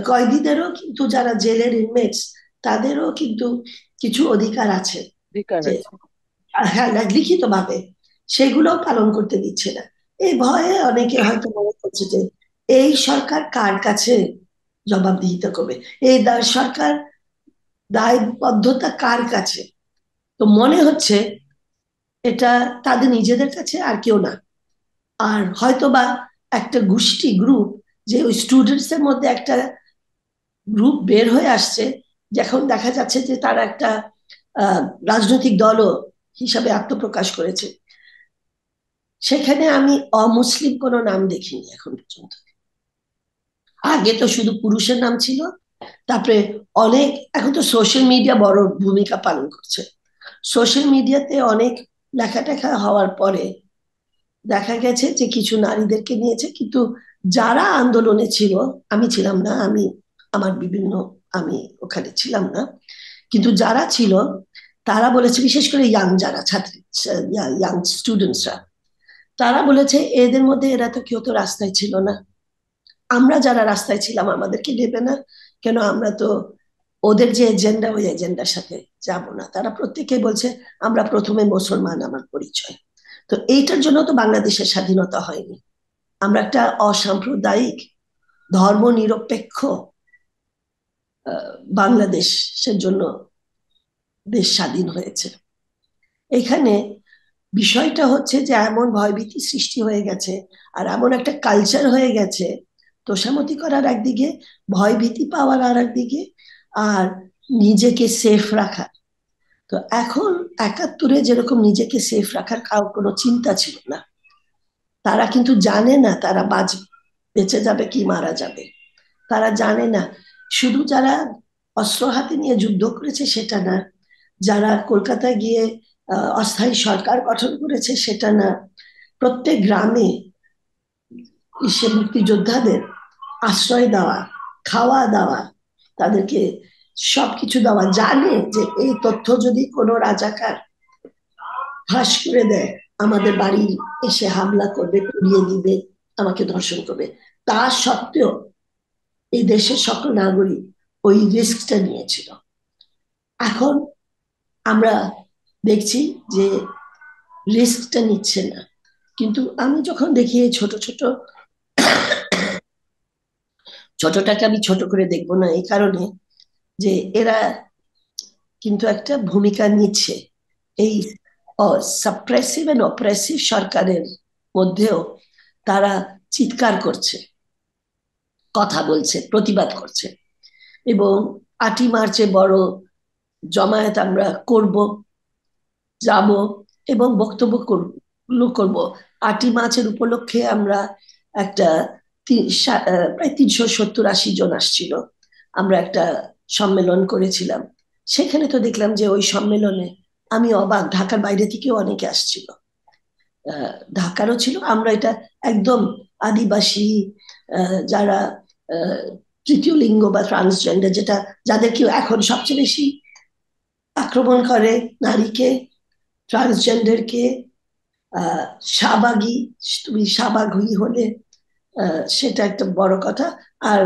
কয়েদিদেরও কিন্তু, যারা জেলের ইনমেটস, তাদেরও কিন্তু কিছু অধিকার আছে অধিকার যে, আছে। হ্যাঁ, লিখিত ভাবে সেগুলো পালন করতে দিচ্ছে না। এই ভয়ে অনেকে হয়তো মনে করছে যে এই সরকার কার কাছে জবাবদিহিতা করবে, এই সরকার দায়বদ্ধতা কার কাছে। তো মনে হচ্ছে এটা তাদের নিজেদের কাছে, আর কেউ না। আর হয়তোবা একটা গোষ্ঠী গ্রুপ, যে ওই স্টুডেন্টস এর মধ্যে একটা গ্রুপ বের হয়ে আসছে, যখন দেখা যাচ্ছে যে তারা একটা আহ, রাজনৈতিক দলও হিসাবে আত্মপ্রকাশ করেছে। সেখানে আমি অমুসলিম কোনো নাম দেখিনি এখন পর্যন্ত। আগে তো শুধু পুরুষের নাম ছিল, তারপরে অনেক, এখন তো সোশ্যাল মিডিয়া বড় ভূমিকা পালন করছে। সোশ্যাল মিডিয়াতে অনেক লেখা টেখা হওয়ার পরে দেখা গেছে যে কিছু নারীদেরকে নিয়েছে, কিন্তু যারা আন্দোলনে ছিল, আমি ছিলাম না, আমার বিভিন্ন, আমি ওখানে ছিলাম না, কিন্তু যারা ছিল তারা বলেছে, বিশেষ করে ইয়াং যারা ছাত্রী, ইয়াং স্টুডেন্টসরা, তারা বলেছে এদের মধ্যে এরা তো কেউ তো রাস্তায় ছিল না, আমরা যারা রাস্তায় ছিলাম আমাদেরকে নেবে না কেন, আমরা তো ওদের যে এজেন্ডা, ওই এজেন্ডার সাথে যাব না। তারা প্রত্যেকে বলছে আমরা প্রথমে মুসলমান, আমার পরিচয়। তো এইটার জন্য তো বাংলাদেশের স্বাধীনতা হয়নি। আমরা একটা অসাম্প্রদায়িক ধর্মনিরপেক্ষ বাংলাদেশের জন্য দেশ স্বাধীন হয়েছে। এখানে বিষয়টা হচ্ছে যে এমন ভয়ভীতি সৃষ্টি হয়ে গেছে, আর এমন একটা কালচার হয়ে গেছে, তোষামতি করার একদিকে, ভয়ভীতি পাওয়ার আর একদিকে, আর নিজেকে সেফ রাখা। তো এখন 71-এ যেরকম নিজেকে সেফ রাখার কারো কোনো চিন্তা ছিল না, তারা কিন্তু জানে না তারা বেঁচে যাবে কি মারা যাবে, তারা জানে না। শুধু যারা অস্ত্র হাতে নিয়ে যুদ্ধ করেছে সেটা না, যারা কলকাতায় গিয়ে অস্থায়ী সরকার গঠন করেছে সেটা না, প্রত্যেক গ্রামে সে মুক্তিযোদ্ধাদের আশ্রয় দেওয়া, খাওয়া দাওয়া, তাদেরকে সবকিছু দেওয়া, জানে যে এই তথ্য যদি কোনো রাজাকার ফাঁস করে দেয় আমাদের বাড়ি এসে হামলা করবে, পুড়িয়ে দিবে, আমাকে ধর্ষণ করবে, তা সত্ত্বেও এই দেশের সকল নাগরিক ওই রিস্কটা নিয়েছিল। এখন আমরা দেখছি যে রিস্কটা নিচ্ছে না। কিন্তু আমি যখন দেখি এই ছোট ছোট, ছোটটাকে আমি ছোট করে দেখবো না এই কারণে যে এরা কিন্তু একটা ভূমিকা নিচ্ছে এই সাপ্রেসিভ এন্ড অপ্রেসিভ সরকারের মধ্যেও। তারা চিৎকার করছে, কথা বলছে, প্রতিবাদ করছে, এবং 8ই মার্চে বড় জমায়েত আমরা করব, যাব এবং বক্তব্য করব। 8ই মার্চের উপলক্ষে আমরা একটা প্রায় 370-80 জন আসছিল, আমরা একটা সম্মেলন করেছিলাম। সেখানে তো দেখলাম যে ওই সম্মেলনে আমি অবাক, ঢাকার বাইরে থেকেও অনেকে আসছিল, ঢাকারও ছিল। আমরা এটা একদম আদিবাসী, যারা আহ, তৃতীয় লিঙ্গ বা ট্রান্সজেন্ডার, যেটা যাদেরকে এখন সবচেয়ে বেশি আক্রমণ করে, নারীকে, ট্রান্সজেন্ডারকে, আহ শাহবাগী, তুমি শাহবাগী হলে সেটা একটা বড় কথা। আর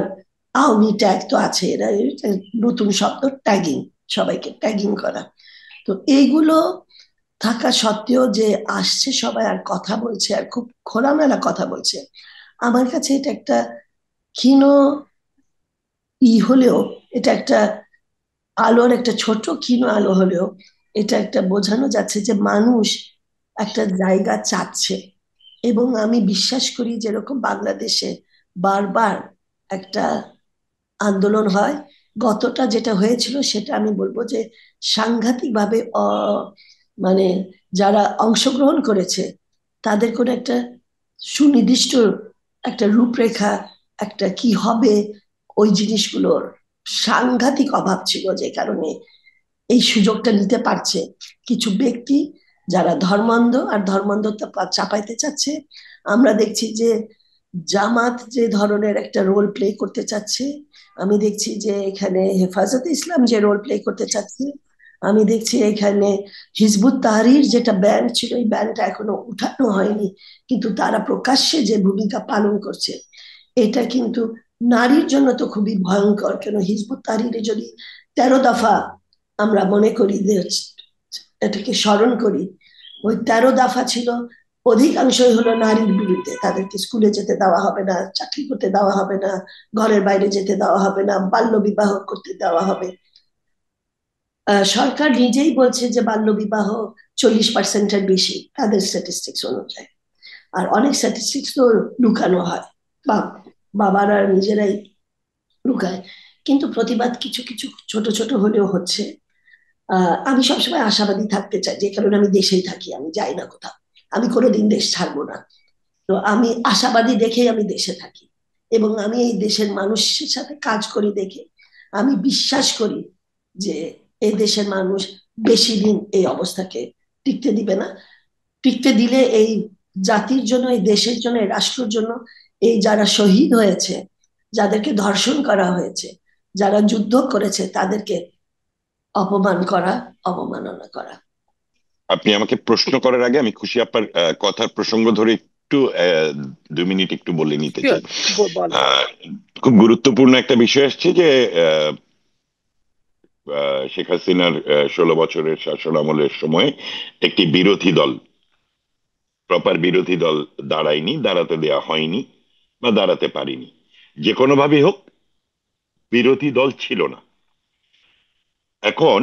আওয়ামী ট্যাগ তো আছে, এরা এটা নতুন শব্দ, ট্যাগিং, সবাইকে ট্যাগিং করা। তো এইগুলো থাকা সত্ত্বেও যে আসছে সবাই আর কথা বলছে, আর খুব খোলামেলা কথা বলছে, আমার কাছে এটা একটা ক্ষীণ হলেও, এটা একটা আলোর একটা ছোট ক্ষীণ আলো হলেও, এটা একটা বোঝানো যাচ্ছে যে মানুষ একটা জায়গা চাচ্ছে। এবং আমি বিশ্বাস করি যেরকম বাংলাদেশে বারবার একটা আন্দোলন হয়, গতটা যেটা হয়েছিল সেটা আমি বলবো যে সাংঘাতিকভাবে মানে যারা অংশগ্রহণ করেছে তাদের কোনো একটা সুনির্দিষ্ট একটা রূপরেখা, একটা কি হবে, ওই জিনিসগুলোর সাংঘাতিক অভাব ছিল, যে কারণে এই সুযোগটা নিতে পারছে কিছু ব্যক্তি যারা ধর্মান্ধ, আর ধর্মান্ধতা চাপাইতে চাচ্ছে। আমরা দেখছি যে জামাত যে ধরনের একটা রোল প্লে করতে চাচ্ছে, আমি দেখছি যে এখানে হেফাজতে ইসলাম যে রোল প্লে করতে চাচ্ছে, আমি দেখছি এখানে হিজবুত তাহরির যেটা ব্যান্ড ছিল, এই ব্যান্ডটা এখনো উঠানো হয়নি, কিন্তু তারা প্রকাশ্যে যে ভূমিকা পালন করছে, এটা কিন্তু নারীর জন্য তো খুবই ভয়ঙ্কর। কেন, হিজবুত তাহরিরে যদি 13 দফা আমরা মনে করি যে এটাকে স্মরণ করি, ওই 13 দফা ছিল অধিকাংশই হলো নারীর বিরুদ্ধে। তাদেরকে স্কুলে যেতে দেওয়া হবে না, চাকরি করতে দেওয়া হবে না, ঘরের বাইরে যেতে দেওয়া হবে না, বাল্য বিবাহ করতে দেওয়া হবে। সরকার নিজেই বলছে যে বাল্য বিবাহ 40%-এর বেশি তাদের স্ট্যাটিস্টিক্স অনুযায়ী। আর অনেক স্ট্যাটিস্টিক্স তো লুকানো হয়, বা বাবারা নিজেরাই লুকায়। কিন্তু প্রতিবাদ কিছু কিছু ছোট ছোট হলেও হচ্ছে। আমি সবসময় আশাবাদী থাকতে চাই, যে কারণে আমি দেশেই থাকি, আমি যাই না কোথাও, আমি কোনোদিন দেশ ছাড়বো না। তো আমি আশাবাদী দেখেই আমি দেশে থাকি, এবং আমি এই দেশের মানুষের সাথে কাজ করি দেখে আমি বিশ্বাস করি যে এই দেশের মানুষ বেশি দিন এই অবস্থাকে টিকতে দিবে না। টিকতে দিলে এই জাতির জন্য, এই দেশের জন্য, এই রাষ্ট্রের জন্য, এই যারা শহীদ হয়েছে, যাদেরকে ধর্ষণ করা হয়েছে, যারা যুদ্ধ করেছে, তাদেরকে অপমান করা, অবমাননা করা। আপনি আমাকে প্রশ্ন করার আগে আমি খুশি আপার কথার প্রসঙ্গ ধরে একটু 2 মিনিট একটু বলে নিতে চাই। শিওর, বলেন। আহ, খুব গুরুত্বপূর্ণ একটা বিষয় আসছে যে আহ, শেখ হাসিনার 16 বছরের শাসন আমলের সময় একটি বিরোধী দল, প্রপার বিরোধী দল দাঁড়ায়নি, দাঁড়াতে দেয়া হয়নি বা দাঁড়াতে পারিনি। যে কোনো ভাবেই হোক, বিরোধী দল ছিল না। এখন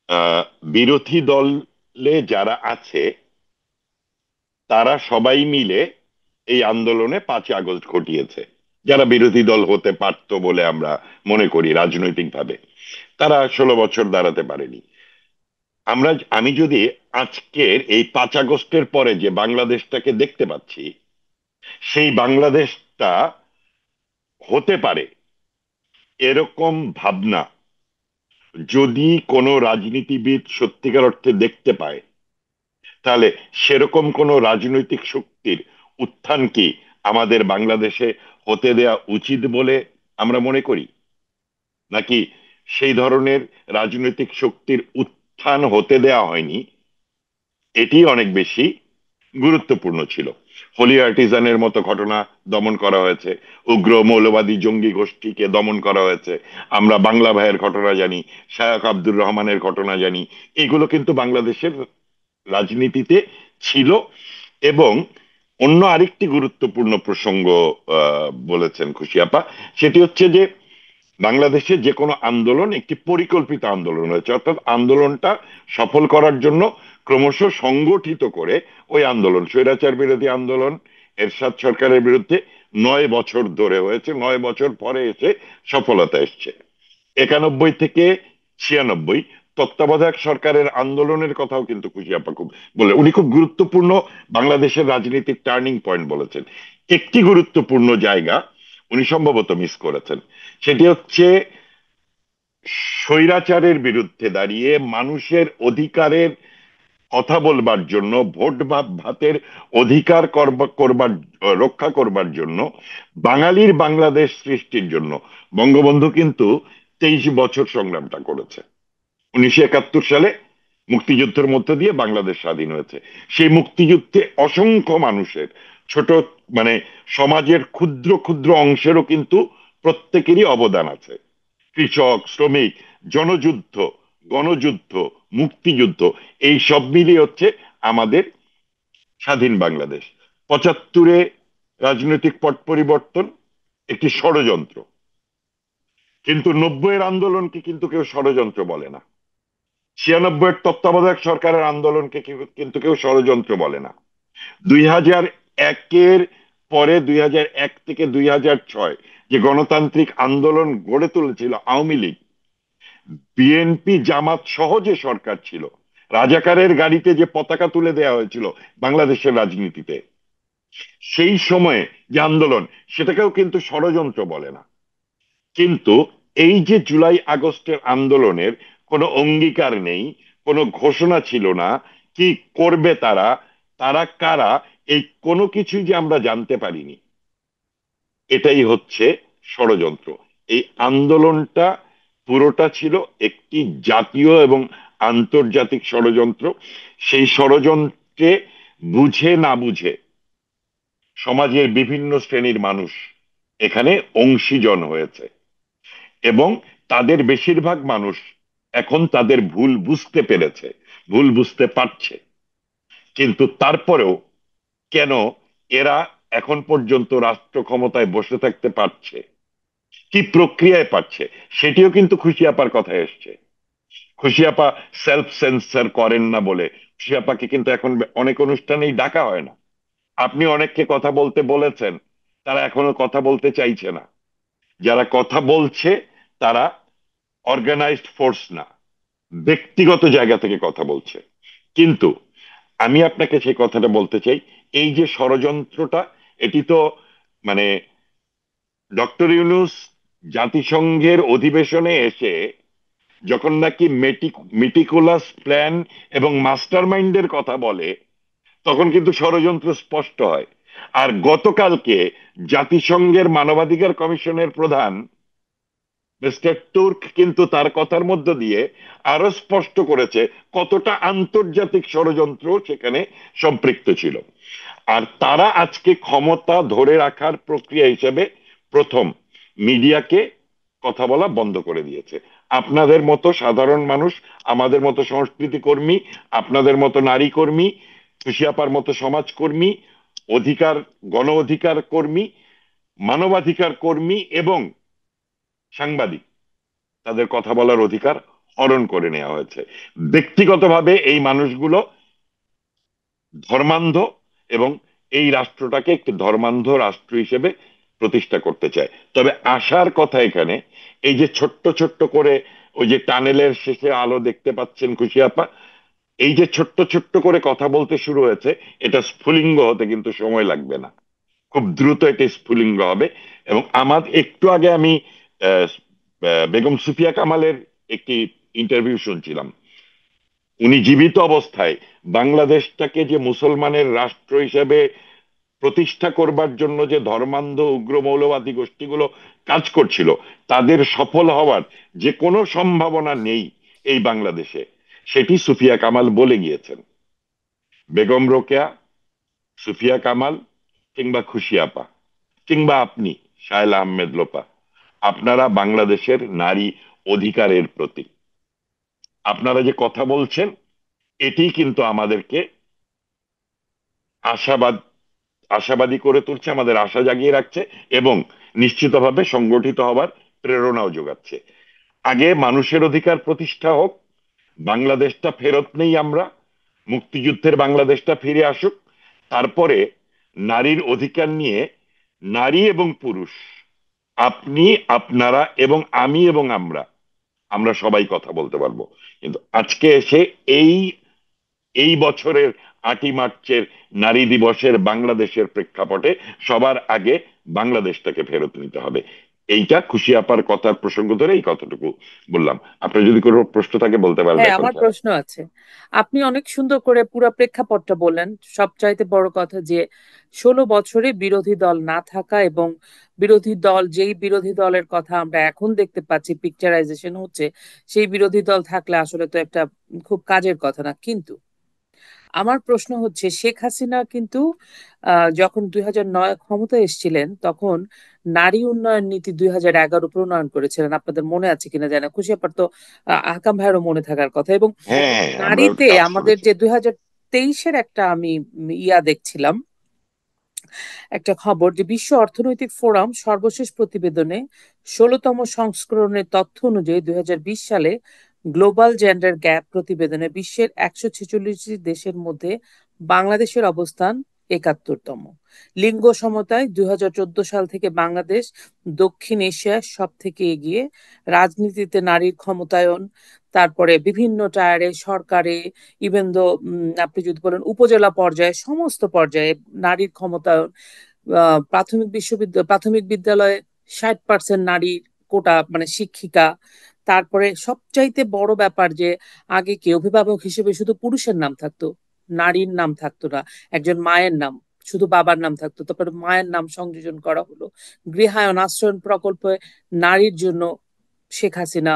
আহ, বিরোধী দলে যারা আছে তারা সবাই মিলে এই আন্দোলনে 5ই আগস্ট ঘটিয়েছে। যারা বিরোধী দল হতে পারতো বলে আমরা মনে করি রাজনৈতিকভাবে, তারা 16 বছর দাঁড়াতে পারেনি। আমি যদি আজকের এই 5ই আগস্টের পরে যে বাংলাদেশটাকে দেখতে পাচ্ছি, সেই বাংলাদেশটা হতে পারে এরকম ভাবনা যদি কোনো রাজনীতিবিদ সত্যিকার অর্থে দেখতে পায়, তাহলে সেরকম কোনো রাজনৈতিক শক্তির উত্থান কি আমাদের বাংলাদেশে হতে দেয়া উচিত বলে আমরা মনে করি? নাকি সেই ধরনের রাজনৈতিক শক্তির উত্থান হতে দেয়া হয়নি, এটি অনেক বেশি গুরুত্বপূর্ণ ছিল? হোলি আর্টিজানের মতো ঘটনা দমন করা হয়েছে, উগ্র মৌলবাদী জঙ্গি গোষ্ঠীকে দমন করা হয়েছে, আমরা বাংলা ভাইয়ের ঘটনা জানি, শায়খ আব্দুর রহমানের ঘটনা জানি। এগুলো কিন্তু বাংলাদেশের রাজনীতিতে ছিল। এবং অন্য আরেকটি গুরুত্বপূর্ণ প্রসঙ্গ বলেছেন খুশি আপা, সেটি হচ্ছে যে বাংলাদেশে যে কোনো আন্দোলন একটি পরিকল্পিত আন্দোলন হয়েছে, অর্থাৎ আন্দোলনটা সফল করার জন্য ক্রমশ সংগঠিত করে ওই আন্দোলন, স্বৈরাচার বিরোধী আন্দোলন এরশাদ সরকারের বিরুদ্ধে 9 বছর ধরে হয়েছে, 9 বছর পরে এসে সফলতা এসছে। 91 থেকে 96 তত্ত্বাবধায়ক সরকারের আন্দোলনের কথাও কিন্তু খুশি আপা খুব বলে, উনি খুব গুরুত্বপূর্ণ বাংলাদেশের রাজনীতির টার্নিং পয়েন্ট বলেছেন। একটি গুরুত্বপূর্ণ জায়গা উনি সম্ভবত মিস করেছেন, সেটি হচ্ছে স্বৈরাচারের বিরুদ্ধে দাঁড়িয়ে মানুষের অধিকারের কথা বলবার জন্য, ভোট ভাতের অধিকার করবার রক্ষা করবার জন্য, বাঙালির বাংলাদেশ সৃষ্টির জন্য বঙ্গবন্ধু কিন্তু 23 বছর সংগ্রামটা করেছে। 1971 সালে মুক্তিযুদ্ধের মধ্য দিয়ে বাংলাদেশ স্বাধীন হয়েছে। সেই মুক্তিযুদ্ধে অসংখ্য মানুষের, ছোট মানে সমাজের ক্ষুদ্র ক্ষুদ্র অংশেরও কিন্তু প্রত্যেকেরই অবদান আছে। কৃষক, শ্রমিক, জনযুদ্ধ, গণযুদ্ধ, মুক্তিযুদ্ধ, এই সব মিলিয়ে হচ্ছে আমাদের স্বাধীন বাংলাদেশ। 75-এ রাজনৈতিক পট পরিবর্তন একটি ষড়যন্ত্র, কিন্তু 90-এর আন্দোলনকে কিন্তু কেউ ষড়যন্ত্র বলে না। 96-এর তত্ত্বাবধায়ক সরকারের আন্দোলনকে কিন্তু কেউ ষড়যন্ত্র বলে না। 2001-এর পরে 2001 থেকে 2006 যে গণতান্ত্রিক আন্দোলন গড়ে তুলেছিল আওয়ামী লীগ, বিএনপি জামাত সহ যে সরকার ছিল, রাজাকারের গাড়িতে যে পতাকা তুলে দেওয়া হয়েছিল বাংলাদেশের রাজনীতিতে, সেই সময়ে যে আন্দোলন, সেটাকেও কিন্তু ষড়যন্ত্র বলে না। কিন্তু এই যে জুলাই আগস্টের আন্দোলনের কোনো অঙ্গীকার নেই, কোনো ঘোষণা ছিল না, কি করবে তারা, তারা কারা, এই কোনো কিছুই যে আমরা জানতে পারিনি, এটাই হচ্ছে ষড়যন্ত্র। এই আন্দোলনটা পুরোটা ছিল একটি জাতীয় এবং আন্তর্জাতিক ষড়যন্ত্র। সেই ষড়যন্ত্রে বুঝে না বুঝে সমাজের বিভিন্ন শ্রেণীর মানুষ এখানে অংশীজন হয়েছে, এবং তাদের বেশিরভাগ মানুষ এখন তাদের ভুল বুঝতে পেরেছে, ভুল বুঝতে পারছে। কিন্তু তারপরেও কেন এরা এখন পর্যন্ত রাষ্ট্র ক্ষমতায় বসে থাকতে পারছে, কি প্রক্রিয়ায় পাচ্ছে, সেটিও কিন্তু খুশি আপার কথায় এসছে। খুশি আপা সেলফ সেন্সর করেন না বলে খুশি আপাকে কিন্তু এখন অনেক অনুষ্ঠানেই ডাকা হয় না। আপনি অনেককে কথা বলতে বলেছেন, তারা এখনো কথা বলতে চাইছে না। যারা কথা বলছে তারা অর্গানাইজড ফোর্স না, ব্যক্তিগত জায়গা থেকে কথা বলছে। কিন্তু আমি আপনাকে সেই কথাটা বলতে চাই, এই যে ষড়যন্ত্রটা, এটি তো মানে ডক্টর ইউনূস জাতিসংঘের অধিবেশনে এসে যখন নাকি মেটিকুলাস প্ল্যান এবং মাস্টার মাইন্ডের কথা বলে, তখন কিন্তু ষড়যন্ত্র স্পষ্ট হয়। আর গতকালকে জাতিসংঘের মানবাধিকার কমিশনের প্রধান মিস্টার তুর্ক কিন্তু তার কথার মধ্য দিয়ে আরো স্পষ্ট করেছে কতটা আন্তর্জাতিক ষড়যন্ত্র সেখানে সম্পৃক্ত ছিল। আর তারা আজকে ক্ষমতা ধরে রাখার প্রক্রিয়া হিসেবে প্রথম মিডিয়াকে কথা বলা বন্ধ করে দিয়েছে। আপনাদের মতো সাধারণ মানুষ, আমাদের মতো সংস্কৃতি কর্মী, আপনাদের মতো নারী কর্মী, খুশিয়াপার মতো সমাজকর্মী, অধিকার, গণ অধিকার কর্মী, মানবাধিকার কর্মী এবং সাংবাদিক, তাদের কথা বলার অধিকার হরণ করে নেওয়া হয়েছে। ব্যক্তিগতভাবে এই মানুষগুলো ধর্মান্ধ এবং এই রাষ্ট্রটাকে একটি ধর্মান্ধ রাষ্ট্র হিসেবে প্রতিষ্ঠা করতে চায়। তবে আশার কথা এখানে, এই যে ছোট্ট ছোট্ট করে ওই যে টানেলের শেষে আলো দেখতে পাচ্ছেন খুশি আপা, এই যে ছোট্ট ছোট্ট করে কথা বলতে শুরু হয়েছে, এটা স্ফুলিঙ্গ হতে কিন্তু সময় লাগবে না, খুব দ্রুত এটা স্ফুলিঙ্গ হবে। এবং আমার একটু আগে আমি আহ, বেগম সুফিয়া কামালের একটি ইন্টারভিউ শুনছিলাম। উনি জীবিত অবস্থায় বাংলাদেশটাকে যে মুসলমানের রাষ্ট্র হিসেবে প্রতিষ্ঠা করবার জন্য যে ধর্মান্ধ উগ্র মৌলবাদী গোষ্ঠীগুলো কাজ করছিল, তাদের সফল হওয়ার যে কোনো সম্ভাবনা নেই এই বাংলাদেশে, সেটি সুফিয়া কামাল বলে গিয়েছেন। বেগম রোকেয়া, সুফিয়া কামাল, কিংবা খুশি আপা, কিংবা আপনি শায়লা আহমেদ লোপা, আপনারা বাংলাদেশের নারী অধিকারের প্রতীক। আপনারা যে কথা বলছেন, এটি কিন্তু আমাদেরকে আশাবাদ আশাবাদী করে তুলছে, আমাদের আশা জাগিয়ে রাখছে এবং নিশ্চিতভাবে সংগঠিত হবার প্রেরণাও যোগাচ্ছে। আগে মানুষের অধিকার প্রতিষ্ঠা হোক, বাংলাদেশটা ফেরত নেই আমরা, মুক্তিযুদ্ধের বাংলাদেশটা ফিরে আসুক, তারপরে নারীর অধিকার নিয়ে নারী এবং পুরুষ, আপনি, আপনারা এবং আমি এবং আমরা, আমরা সবাই কথা বলতে পারবো। কিন্তু আজকে এসে এই এই বছরের 8ই মার্চের নারী দিবসের বাংলাদেশের প্রেক্ষাপটে সবার আগে বাংলাদেশটাকে ফেরত নিতে হবে। এইটা খুশি আপার কথার প্রসঙ্গ ধরে এই কথাটুকু বললাম। আপনার যদি কোনো প্রশ্ন থাকে বলতে পারেন হ্যাঁ, এখন আমার ছাড়া। প্রশ্ন আছে। আপনি অনেক সুন্দর করে পুরো প্রেক্ষাপটটা বললেন। সবচাইতে বড় কথা যে 16 বছরে বিরোধী দল না থাকা, এবং বিরোধী দল, যেই বিরোধী দলের কথা আমরা এখন দেখতে পাচ্ছি পিকচারাইজেশন হচ্ছে, সেই বিরোধী দল থাকলে আসলে তো একটা খুব কাজের কথা না। কিন্তু আমার প্রশ্ন হচ্ছে, শেখ হাসিনা কিন্তু যখন 2009 ক্ষমতায় এসেছিলেন, তখন নারী উন্নয়ন নীতি 2011 প্রণয়ন করেছিলেন। আপনাদের মনে আছে কিনা জানি না, খুশি আপার তো আহকাম ভাইয়েরও মনে থাকার কথা। এবং হ্যাঁ, আমরা নারীতে কাজ আমাদের করেছি। যে 2023-এর একটা আমি ইয়া দেখছিলাম, একটা খবর যে বিশ্ব অর্থনৈতিক ফোরাম সর্বশেষ প্রতিবেদনে 16তম সংস্করণের তথ্য অনুযায়ী 2020 সালে গ্লোবাল জেন্ডার গ্যাপ প্রতিবেদনে বিশ্বের 146 দেশের মধ্যে বাংলাদেশের অবস্থান 71তম। লিঙ্গ সমতায় 2014 সাল থেকে বাংলাদেশ দক্ষিণ এশিয়ার সব থেকে এগিয়ে। রাজনীতিতে নারীর ক্ষমতায়ন, তারপরে বিভিন্ন টায়ারে, সরকারে, ইভেন দো আপনি যদি বলেন উপজেলা পর্যায়ে, সমস্ত পর্যায়ে নারীর ক্ষমতায়ন। প্রাথমিক বিদ্যালয়ে 60% নারীর কোটা, মানে শিক্ষিকা। তারপরে সবচাইতে বড় ব্যাপার যে আগে কি অভিভাবক হিসেবে শুধু পুরুষের নাম থাকতো, নারীর নাম থাকতো না, একজন মায়ের নাম, শুধু বাবার নাম থাকতো। তারপরে মায়ের নাম সংযোজন করা হলো। গৃহায়ণ আশ্রয়ণ প্রকল্পে নারীর জন্য শেখ হাসিনা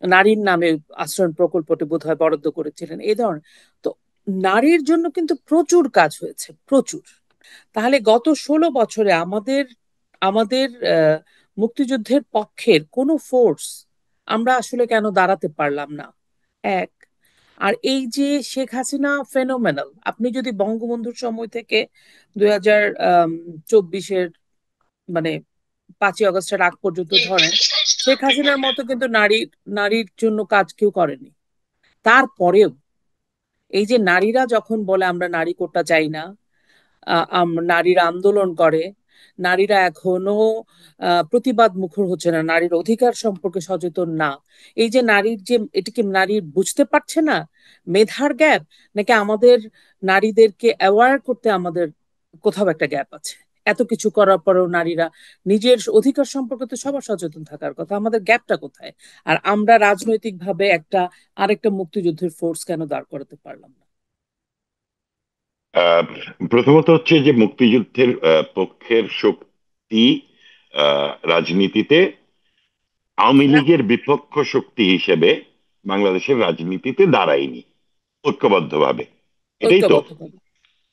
নারীর নামে আশ্রয়ণ প্রকল্পটি বোধহয় বরাদ্দ করেছিলেন, এই ধরনের। তো নারীর জন্য কিন্তু প্রচুর কাজ হয়েছে, প্রচুর। তাহলে গত 16 বছরে আমাদের আমাদের মুক্তিযুদ্ধের পক্ষের কোনো ফোর্স আমরা আসলে কেন দাঁড়াতে পারলাম না? এক। আর এই যে শেখ হাসিনা ফেনোমেনাল, আপনি যদি বঙ্গবন্ধুর সময় থেকে 2024-এর, মানে 5ই আগস্টের আগ পর্যন্ত ধরেন, শেখ হাসিনার মতো কিন্তু নারীর জন্য কাজ কেউ করেনি। তারপরেও এই যে নারীরা যখন বলে আমরা নারী কোটা চাই না, নারীরা আন্দোলন করে, নারীরা এখনো প্রতিবাদ মুখর হচ্ছে না, নারীর অধিকার সম্পর্কে সচেতন না। এই যে নারীর যে, এটা কি নারী বুঝতে পারছে না, মেধার গ্যাপ, নাকি আমাদের নারীদেরকে অ্যাওয়ার করতে আমাদের কোথাও একটা গ্যাপ আছে? এত কিছু করার পরেও নারীরা নিজের অধিকার সম্পর্কে তো সবার সচেতন থাকার কথা, আমাদের গ্যাপটা কোথায়? আর আমরা রাজনৈতিক ভাবে আরেকটা মুক্তিযুদ্ধের ফোর্স কেন দাঁড় করাতে পারলাম না? আহ, প্রথমত হচ্ছে যে মুক্তিযুদ্ধের পক্ষের শক্তি রাজনীতিতে আওয়ামী না, লীগের বিপক্ষ শক্তি হিসেবে বাংলাদেশের রাজনীতিতে দাঁড়ায়নি ঐক্যবদ্ধভাবে। এটাই তো, ঐক্যবদ্ধভাবে।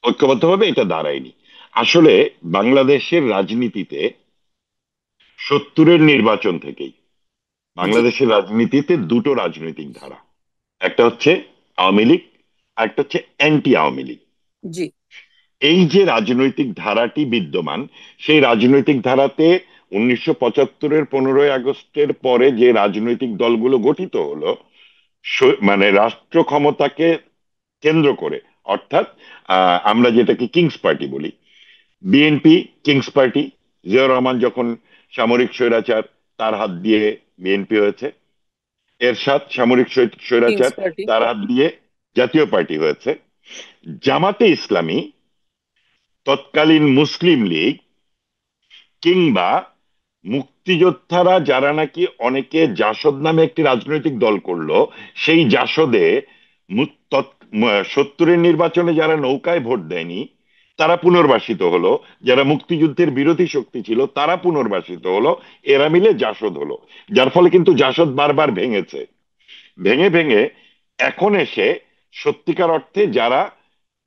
ঐক্যবদ্ধভাবে এটা দাঁড়ায়নি। আসলে বাংলাদেশের রাজনীতিতে 70-এর নির্বাচন থেকেই জি, বাংলাদেশের রাজনীতিতে দুটো রাজনৈতিক ধারা, একটা হচ্ছে আওয়ামী লীগ আর একটা হচ্ছে অ্যান্টি আওয়ামী লীগ। জি, এই যে রাজনৈতিক ধারাটি বিদ্যমান, সেই রাজনৈতিক ধারাতে 1975-এর 15ই আগস্টের পরে যে রাজনৈতিক দলগুলো গঠিত হলো, মানে রাষ্ট্র ক্ষমতাকে কেন্দ্র করে, অর্থাৎ আমরা যেটাকে কিংস পার্টি বলি, BNP kings party. Ziaur Rahman যখন সামরিক স্বৈরাচার, তার হাত দিয়ে বিএনপি হয়েছে। এরশাদ সামরিক কিংস স্বৈরাচার, পার্টি। তার হাত দিয়ে জাতীয় পার্টি হয়েছে। জামাতে ইসলামী, তৎকালীন মুসলিম লীগ, কিংবা মুক্তিযোদ্ধারা যারা নাকি অনেকে জাসদ নামে একটি রাজনৈতিক দল করলো, সেই জাসদে 70-এর নির্বাচনে যারা নৌকায় ভোট দেয়নি তারা পুনর্বাসিত হলো, যারা মুক্তিযুদ্ধের বিরোধী শক্তি ছিল তারা পুনর্বাসিত হলো, এরা মিলে জাসদ হলো। যার ফলে কিন্তু জাসদ বারবার ভেঙেছে। ভেঙে ভেঙে এখন এসে সত্যিকার অর্থে যারা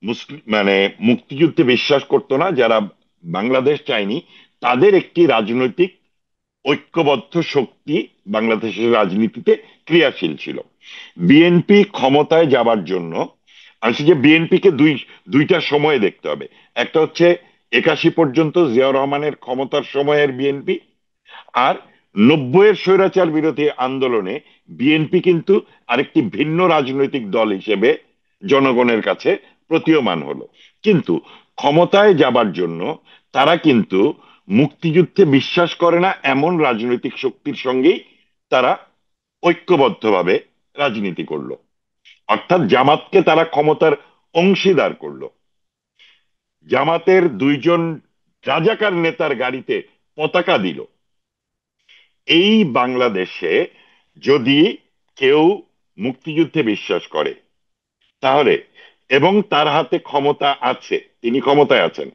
মুসলিম, মানে মুক্তিযুদ্ধে বিশ্বাস করতো না, যারা বাংলাদেশ চায়নি, তাদের একটি রাজনৈতিক ঐক্যবদ্ধ শক্তি বাংলাদেশের রাজনীতিতে ক্রিয়াশীল ছিল। বিএনপি ক্ষমতায় যাবার জন্য, আসলে যে বিএনপি কে দুইটা সময়ে দেখতে হবে। একটা হচ্ছে 81 পর্যন্ত জিয়াউর রহমানের ক্ষমতার সময়ের বিএনপি, আর 90-এর স্বৈরাচার বিরোধী আন্দোলনে বিএনপি কিন্তু আরেকটি ভিন্ন রাজনৈতিক দল হিসেবে জনগণের কাছে প্রতীয়মান হলো। কিন্তু ক্ষমতায় যাবার জন্য তারা কিন্তু মুক্তিযুদ্ধে বিশ্বাস করে না এমন রাজনৈতিক শক্তির সঙ্গেই তারা ঐক্যবদ্ধভাবে রাজনীতি করলো। অর্থাৎ জামাতকে তারা ক্ষমতার অংশীদার করলো। জামাতের দুইজন রাজাকার নেতার গাড়িতে পতাকা দিল। এই বাংলাদেশে যদি কেউ মুক্তিযুদ্ধে বিশ্বাস করে তাহলে, এবং তার হাতে ক্ষমতা আছে, তিনি ক্ষমতায় আছেন,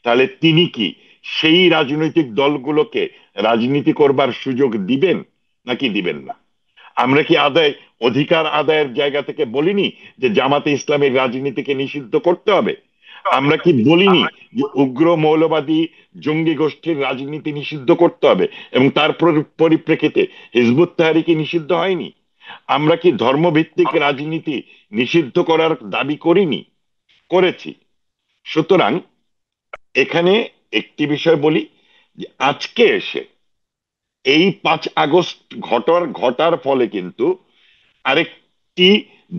তাহলে তিনি কি সেই রাজনৈতিক দলগুলোকে রাজনীতি করবার সুযোগ দিবেন নাকি দিবেন না? আমরা কি অধিকার আদায়ের জায়গা থেকে বলিনি যে জামাতে ইসলামের রাজনীতিকে নিষিদ্ধ করতে হবে? আমরা কি বলিনি যে উগ্র মৌলবাদী জঙ্গি গোষ্ঠীর রাজনীতি নিষিদ্ধ করতে হবে, এবং তার পরিপ্রেক্ষিতে হিজবুত তাহরিকে নিষিদ্ধ হয়নি? আমরা কি ধর্মভিত্তিক রাজনীতি নিষিদ্ধ করার দাবি করিনি? করেছি। সুতরাং এখানে একটি বিষয় বলি, যে আজকে এসে এই 5 আগস্ট ঘটার ফলে কিন্তু আরেকটি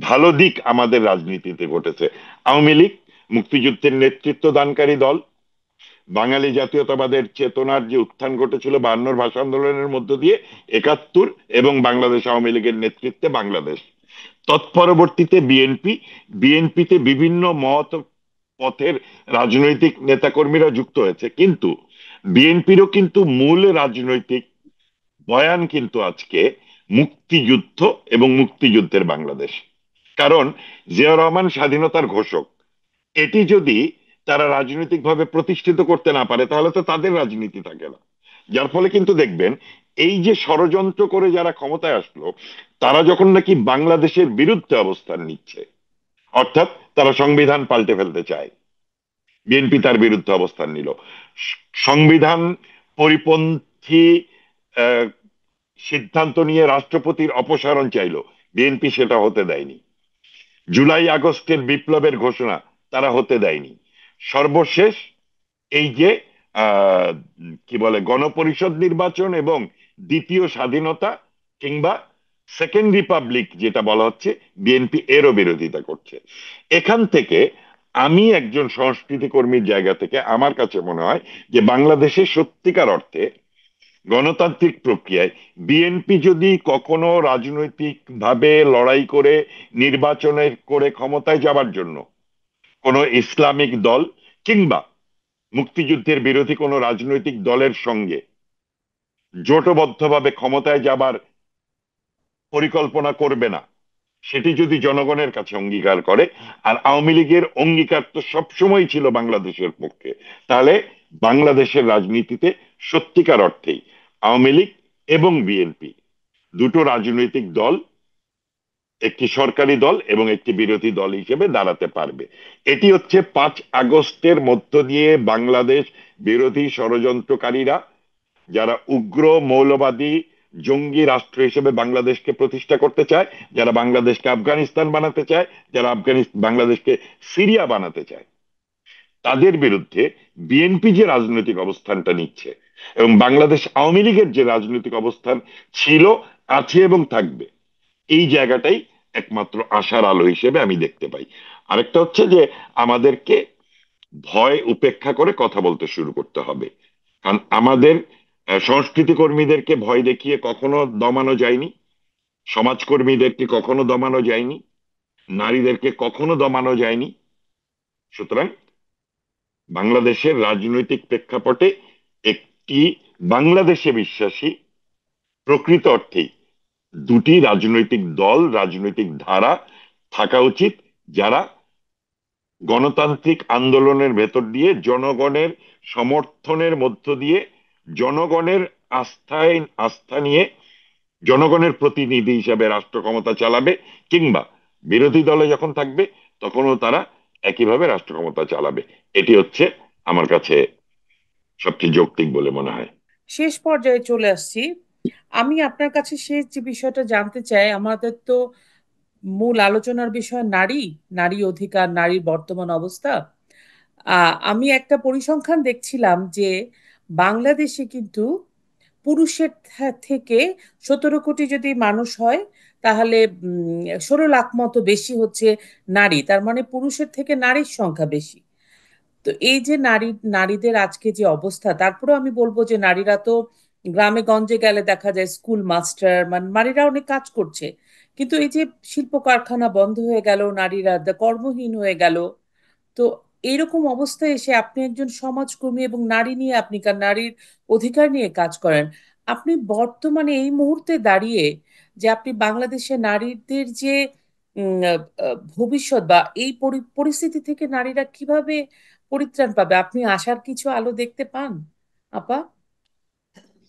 ভালো দিক আমাদের রাজনীতিতে ঘটেছে। আওয়ামী লীগ মুক্তিযুদ্ধের নেতৃত্ব দানকারী দল, বাঙালি জাতীয়তাবাদের চেতনার যে উত্থান ঘটেছিল 52 ভাষা আন্দোলনের মধ্য দিয়ে, 71 এবং বাংলাদেশ আওয়ামী লীগের নেতৃত্বে বাংলাদেশ, তৎপরবর্তীতে বিএনপিতে বিভিন্ন মত পথের রাজনৈতিক নেতাকর্মীরা যুক্ত হয়েছে, কিন্তু বিএনপিরও কিন্তু মূল রাজনৈতিক বয়ান কিন্তু আজকে মুক্তিযুদ্ধ এবং মুক্তিযুদ্ধের বাংলাদেশ। কারণ জিয়াউর রহমান স্বাধীনতার ঘোষক, এটি যদি তারা রাজনৈতিকভাবে প্রতিষ্ঠিত করতে না পারে তাহলে তো তাদের রাজনীতি থাকে না। যার ফলে কিন্তু দেখবেন এই যে ষড়যন্ত্র করে যারা ক্ষমতায় আসলো, তারা যখন নাকি বাংলাদেশের বিরুদ্ধে অবস্থান নিচ্ছে, অর্থাৎ তারা সংবিধান পাল্টে ফেলতে চায়, বিএনপি তার বিরুদ্ধে অবস্থান নিল। সংবিধান পরিপন্থী আহ, সিদ্ধান্ত নিয়ে রাষ্ট্রপতির অপসারণ চাইলো, বিএনপি সেটা হতে দেয়নি। জুলাই আগস্টের বিপ্লবের ঘোষণা তারা হতে দেয়নি। সর্বশেষ এই যে আহ কি বলে গণপরিষদ নির্বাচন এবং দ্বিতীয় স্বাধীনতা কিংবা সেকেন্ড রিপাবলিক যেটা বলা হচ্ছে, বিএনপি এরও বিরোধিতা করছে। এখান থেকে আমি একজন সংস্কৃতি কর্মীর জায়গা থেকে আমার কাছে মনে হয় যে বাংলাদেশে সত্যিকার অর্থে গণতান্ত্রিক প্রক্রিয়ায় বিএনপি যদি কখনো রাজনৈতিক ভাবে লড়াই করে নির্বাচনে করে ক্ষমতায় যাবার জন্য কোনো ইসলামিক দল কিংবা মুক্তিযুদ্ধের বিরোধী কোনো রাজনৈতিক দলের সঙ্গে জোটবদ্ধভাবে ক্ষমতায় যাবার পরিকল্পনা করবে না, সেটি যদি জনগণের কাছে অঙ্গীকার করে, আর আওয়ামী লীগের অঙ্গীকার তো সবসময় ছিল বাংলাদেশের পক্ষে, তাহলে বাংলাদেশের রাজনীতিতে সত্যিকার অর্থেই আওয়ামী লীগ এবং বিএনপি দুটো রাজনৈতিক দল একটি সরকারি দল এবং একটি বিরোধী দল হিসেবে দাঁড়াতে পারবে। এটি হচ্ছে 5 আগস্টের মধ্য দিয়ে বাংলাদেশ বিরোধী ষড়যন্ত্রকারীরা, যারা উগ্র মৌলবাদী জঙ্গি রাষ্ট্র হিসেবে বাংলাদেশকে প্রতিষ্ঠা করতে চায়, যারা বাংলাদেশকে আফগানিস্তান বানাতে চায়, যারা বাংলাদেশকে সিরিয়া বানাতে চায়, তাদের বিরুদ্ধে বিএনপি যে রাজনৈতিক অবস্থানটা নিচ্ছে, এবং বাংলাদেশ আওয়ামী লীগের যে রাজনৈতিক অবস্থান ছিল, আছে এবং থাকবে, এই জায়গাটাই একমাত্র আশার আলো হিসেবে আমি দেখতে পাই। আরেকটা হচ্ছে যে আমাদেরকে ভয় উপেক্ষা করে কথা বলতে শুরু করতে হবে। কারণ আমাদের সংস্কৃতি কর্মীদেরকে ভয় দেখিয়ে কখনো দমানো যায়নি, সমাজকর্মীদেরকে কখনো দমানো যায়নি, নারীদেরকে কখনো দমানো যায়নি। সুতরাং বাংলাদেশের রাজনৈতিক প্রেক্ষাপটে একটি বাংলাদেশে বিশ্বাসী প্রকৃত অর্থেই দুটি রাজনৈতিক দল, রাজনৈতিক ধারা থাকা উচিত, যারা গণতান্ত্রিক আন্দোলনের ভেতর দিয়ে জনগণের সমর্থনের মধ্য দিয়ে জনগণের আস্থা নিয়ে জনগণের প্রতিনিধি হিসাবে রাষ্ট্র ক্ষমতা চালাবে, কিংবা বিরোধী দলে যখন থাকবে তখনও তারা একইভাবে রাষ্ট্র ক্ষমতা চালাবে। এটি হচ্ছে আমার কাছে সবচেয়ে যৌক্তিক বলে মনে হয়। শেষ পর্যায়ে চলে আসছি। আমি আপনার কাছে শেষ যে বিষয়টা জানতে চাই, আমাদের তো মূল আলোচনার বিষয় নারী, নারী অধিকার, নারীর বর্তমান অবস্থা। আমি একটা পরিসংখ্যান দেখছিলাম যে বাংলাদেশে কিন্তু পুরুষের থেকে 17 কোটি যদি মানুষ হয়, তাহলে 16 লাখ মতো বেশি হচ্ছে নারী। তার মানে পুরুষের থেকে নারীর সংখ্যা বেশি। তো এই যে নারীদের আজকে যে অবস্থা, তারপরেও আমি বলবো যে নারীরা তো গ্রামে গঞ্জে গেলে দেখা যায় স্কুল মাস্টার, মানে নারীরা অনেক কাজ করছে। কিন্তু এই যে শিল্প কারখানা বন্ধ হয়ে গেল, নারীরা কর্মহীন হয়ে গেল। তো এইরকম অবস্থায় এসে আপনি একজন সমাজকর্মী এবং নারী নিয়ে, আপনি নারীর অধিকার নিয়ে কাজ করেন, আপনি বর্তমানে এই মুহূর্তে দাঁড়িয়ে যে আপনি বাংলাদেশে নারীদের যে ভবিষ্যৎ বা এই পরিস্থিতি থেকে নারীরা কিভাবে পরিত্রাণ পাবে, আপনি আশার কিছু আলো দেখতে পান আপা?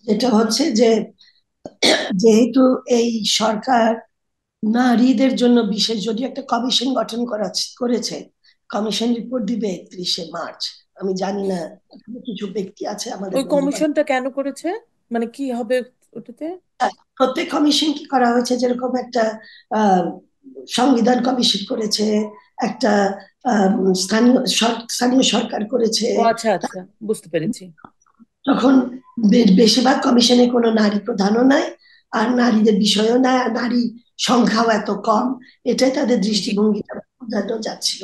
যেটা হচ্ছে যে যেহেতু এই সরকার নারীদের জন্য বিশেষ যদি একটা কমিশন গঠন করেছে, কমিশন রিপোর্ট দিবে 31শে মার্চ। আমি জানি না, এখনো কিছু ব্যক্তি আছে আমাদের ওই বন্ধু বান্ধব। কমিশনটা কেন করেছে, মানে কি হবে ওটাতে? প্রত্যেক কমিশন কি করা হয়েছে, যেরকম একটা আহ, সংবিধান কমিশন করেছে, একটা আহ, স্থানীয় সরকার করেছে। ও আচ্ছা আচ্ছা, বুঝতে পেরেছি। তখন বেশিরভাগ কমিশনে কোনো নারী প্রধানও নাই, আর নারীদের বিষয়ও নাই, আর নারী সংখ্যাও এত কম, এটাই তাদের জি। দৃষ্টিভঙ্গিটা বোঝানো যাচ্ছিল।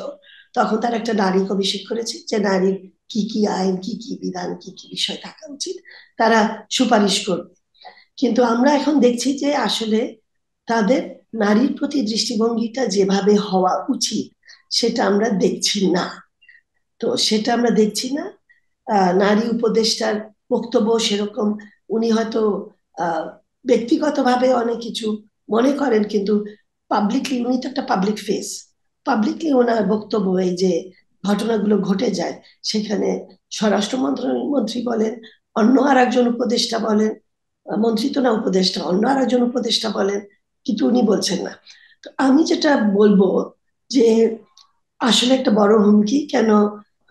তখন তারা একটা নারী কমিশন করেছে, যে নারীর কি কি আইন, কি কি বিধান, কি কি বিষয় থাকা উচিত, তারা সুপারিশ করবে। কিন্তু আমরা এখন দেখছি যে আসলে তাদের নারীর প্রতি দৃষ্টিভঙ্গিটা যেভাবে হওয়া উচিত সেটা আমরা দেখছি না। তো সেটা আমরা দেখছি না। নারী উপদেষ্টার বক্তব্য সেরকম, উনি হয়তো আহ, ব্যক্তিগতভাবে অনেক কিছু মনে করেন, কিন্তু পাবলিকলি উনি তো একটা পাবলিক ফেস। পাবলিকলি ওনার বক্তব্য, এই যে ঘটনাগুলো ঘটে যায় সেখানে স্বরাষ্ট্র মন্ত্রী বলেন, অন্য আর একজন উপদেষ্টা বলেন, মন্ত্রী তো না, উপদেষ্টা, অন্য আর একজন উপদেষ্টা বলেন, কিন্তু উনি বলছেন না। তো আমি যেটা বলবো যে আসলে একটা বড় হুমকি, কেন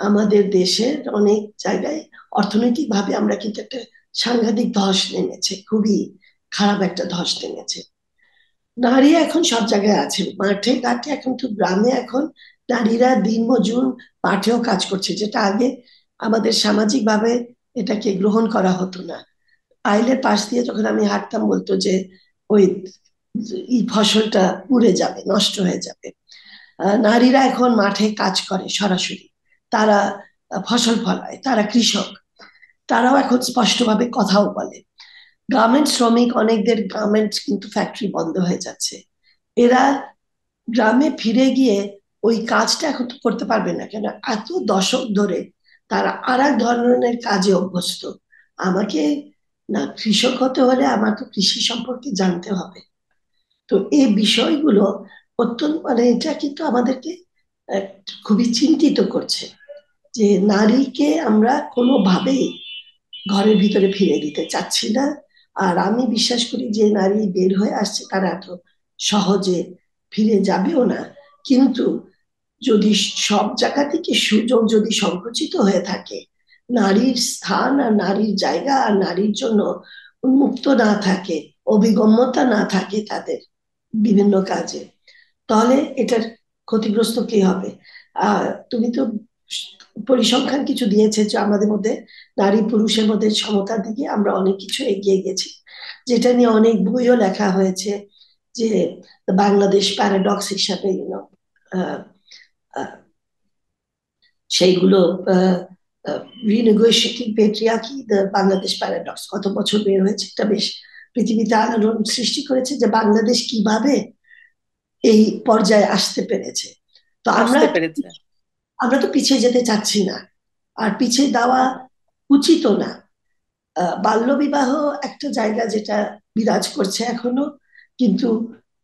আমাদের দেশের অনেক জায়গায় অর্থনৈতিক ভাবে আমরা কিন্তু একটা সাংঘাতিক ধস নেমেছে, খুবই খারাপ একটা ধস নেমেছে। নারী এখন সব জায়গায় আছে, মাঠে ঘাটে, এখন তো গ্রামে এখন নারীরা দিনমজুর মাঠেও কাজ করছে, যেটা আগে আমাদের সামাজিক ভাবে এটাকে গ্রহণ করা হতো না। আইলের পাশ দিয়ে যখন আমি হাঁটতাম বলতো যে ওই ফসলটা পুড়ে যাবে, নষ্ট হয়ে যাবে। নারীরা এখন মাঠে কাজ করে সরাসরি, তারা ফসল ফলায়, তারা কৃষক, তারাও এখন স্পষ্টভাবে কথাও বলে। গার্মেন্ট শ্রমিক, অনেকদের গার্মেন্ট কিন্তু ফ্যাক্টরি বন্ধ হয়ে যাচ্ছে। এরা গ্রামে ফিরে গিয়ে ওই কাজটা এখন তো করতে পারবে না, কেন এত দশক ধরে তারা আর এক ধরনের কাজে অভ্যস্ত। আমাকে না কৃষক হতে হলে আমার তো কৃষি সম্পর্কে জানতে হবে। তো এই বিষয়গুলো অত্যন্ত, মানে এটা কিন্তু আমাদেরকে আহ, খুবই চিন্তিত করছে, যে নারীকে আমরা কোনোভাবেই ঘরের ভিতরে ফিরে দিতে চাচ্ছি না। আর আমি বিশ্বাস করি যে নারী বের হয়ে আসছে তারা এত সহজে ফিরে যাবেও না। কিন্তু যদি সব জায়গা থেকে সুযোগ যদি সংকুচিত হয়ে থাকে, নারীর স্থান আর নারীর জায়গা আর নারীর জন্য উন্মুক্ত না থাকে, অভিগম্যতা না থাকে তাদের বিভিন্ন কাজে, তাহলে এটার ক্ষতিগ্রস্ত কে হবে? তুমি তো পরিসংখ্যান কিছু দিয়েছে যে আমাদের মধ্যে নারী পুরুষের মধ্যে সমতার দিকে আমরা অনেক কিছু এগিয়ে গেছি, যেটা নিয়ে অনেক বইও লেখা হয়েছে, যে বাংলাদেশ প্যারাডক্স হিসাবে সেইগুলো, রিনেগোশিয়েটিং পেট্রিয়ার্কি, দ্য বাংলাদেশ প্যারাডক্স, কত বছর বের হয়েছে, এটা বেশ পৃথিবীতে আলোড়ন সৃষ্টি করেছে যে বাংলাদেশ কিভাবে এই পর্যায়ে আসতে পেরেছে। তো আসতে পেরেছে। আমরা তো পিছিয়ে যেতে চাচ্ছি না, আর পিছিয়ে দেওয়া উচিত না। বাল্যবিবাহ একটা জায়গা যেটা বিরাজ করছে এখনো, কিন্তু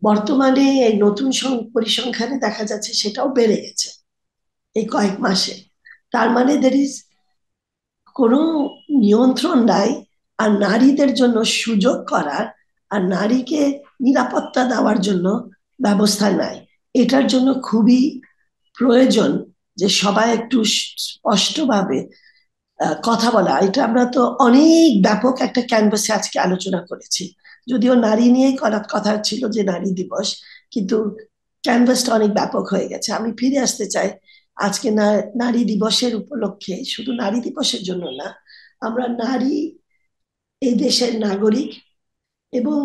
বর্তমানে এই নতুন পরিসংখ্যানে দেখা যাচ্ছে সেটাও বেড়ে গেছে এই কয়েক মাসে। তার মানে দের ইজ কোনো নিয়ন্ত্রণ নাই, আর নারীদের জন্য সুযোগ করার আর নারীকে নিরাপত্তা দেওয়ার জন্য ব্যবস্থা নাই। এটার জন্য খুবই প্রয়োজন যে সবাই একটু স্পষ্টভাবে কথা বলা। এটা আমরা তো অনেক ব্যাপক একটা ক্যানভাসে আজকে আলোচনা করেছি, যদিও নারী নিয়েই করার কথা ছিল, যে নারী দিবস, কিন্তু ক্যানভাসটা অনেক ব্যাপক হয়ে গেছে। আমি ফিরে আসতে চাই আজকে নারী দিবসের উপলক্ষে, শুধু নারী দিবসের জন্য না, আমরা নারী এই দেশের নাগরিক, এবং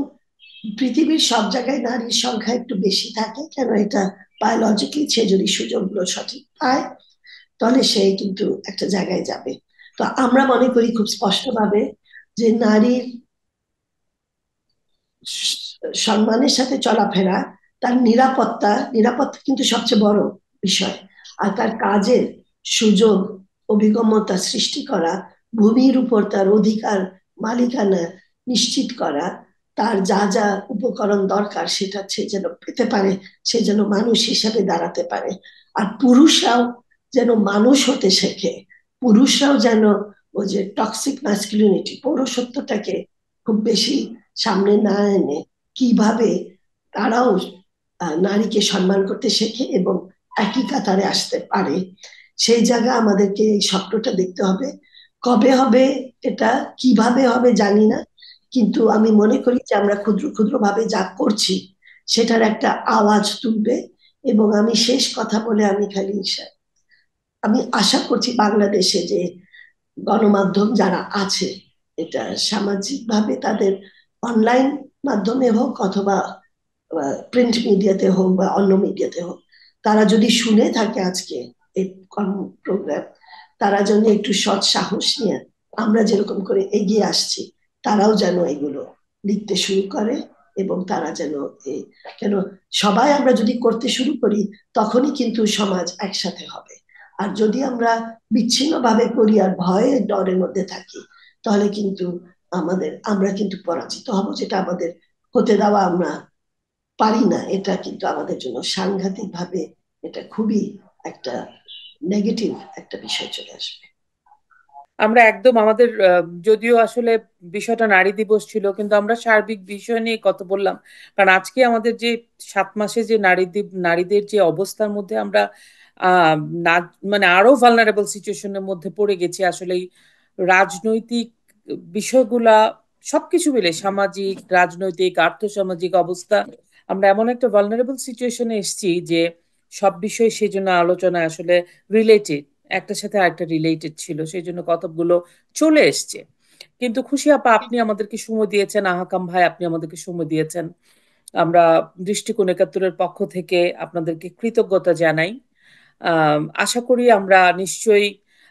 পৃথিবীর সব জায়গায় নারীর সংখ্যা একটু বেশি থাকে, কেন এটা বায়োলজিক্যালি, সে যদি সুযোগগুলো সঠিক পায় তাহলে সে কিন্তু একটা জায়গায় যাবে। তো আমরা মনে করি খুব স্পষ্টভাবে যে নারীর সম্মানের সাথে চলাফেরা, তার নিরাপত্তা, নিরাপত্তা কিন্তু সবচেয়ে বড় বিষয়, আর তার কাজের সুযোগ, অভিগম্যতা সৃষ্টি করা, ভূমির উপর তার অধিকার, মালিকানা, নিশ্চিত করা, তার যা যা উপকরণ দরকার সেটা সে যেন পেতে পারে, সে যেন মানুষ হিসেবে দাঁড়াতে পারে। আর পুরুষরাও যেন মানুষ হতে শেখে, পুরুষরাও যেন ওই যে টক্সিক ম্যাসকুলিনিটি, পৌরসত্বটাকে খুব বেশি সামনে না এনে কিভাবে তারাও নারীকে সম্মান করতে শেখে এবং একই কাতারে আসতে পারে, সেই জায়গা আমাদেরকে এই স্বপ্নটা দেখতে হবে। কবে হবে, এটা কিভাবে হবে জানি না, কিন্তু আমি মনে করি যে আমরা ক্ষুদ্র ক্ষুদ্র ভাবে যা করছি সেটার একটা আওয়াজ তুলবে। এবং আমি শেষ কথা বলে আমি আশা করছি বাংলাদেশে যে গণমাধ্যম যারা আছে, এটা সামাজিক ভাবে তাদের অনলাইন মাধ্যমে হোক অথবা প্রিন্ট মিডিয়াতে হোক বা অন্য মিডিয়াতে হোক, তারা যদি শুনে থাকে আজকে এই প্রোগ্রাম, তারা যেন একটু সৎ সাহস নিয়ে আমরা যেরকম করে এগিয়ে আসছি তারাও যেন এগুলো লিখতে শুরু করে। এবং তারা যেন কেন সবাই আমরা যদি করতে শুরু করি তখনই কিন্তু সমাজ একসাথে হবে। আর যদি আমরা বিচ্ছিন্ন ভাবে করি আর ভয়ে ডরের মধ্যে থাকি, তাহলে কিন্তু আমরা কিন্তু পরাজিত হব, যেটা আমাদের হতে দেওয়া আমরা পারি না। এটা কিন্তু আমাদের জন্য সাংঘাতিক ভাবে, এটা খুবই একটা নেগেটিভ একটা বিষয় চলে আসবে। আমরা একদম আমাদের যদিও আসলে বিষয়টা নারী দিবস ছিল, কিন্তু আমরা সার্বিক বিষয় নিয়ে কথা বললাম। কারণ আজকে আমাদের যে 7 মাসে যে নারীদের যে অবস্থার মধ্যে আমরা আহ না মানে আরো ভালনারেবল সিচুয়েশনের মধ্যে পড়ে গেছি আসলে এই রাজনৈতিক বিষয়গুলা সবকিছু মিলে, সামাজিক, রাজনৈতিক, আর্থসামাজিক অবস্থা, আমরা এমন একটা ভালনারেবল সিচুয়েশনে এসেছি যে সব বিষয় সেই জন্য আলোচনায় আসলে রিলেটেড, একটার সাথে আরেকটা রিলেটেড ছিল, সেই জন্য কতগুলো চলে এসছে। কিন্তু খুশি আপা আপনি আমাদেরকে সময় দিয়েছেন, আহাকাম ভাই আপনি আমাদেরকে সময় দিয়েছেন, আমরা দৃষ্টিকোণ একাত্তরের পক্ষ থেকে আপনাদেরকে কৃতজ্ঞতা জানাই। আশা করি আমরা নিশ্চয়ই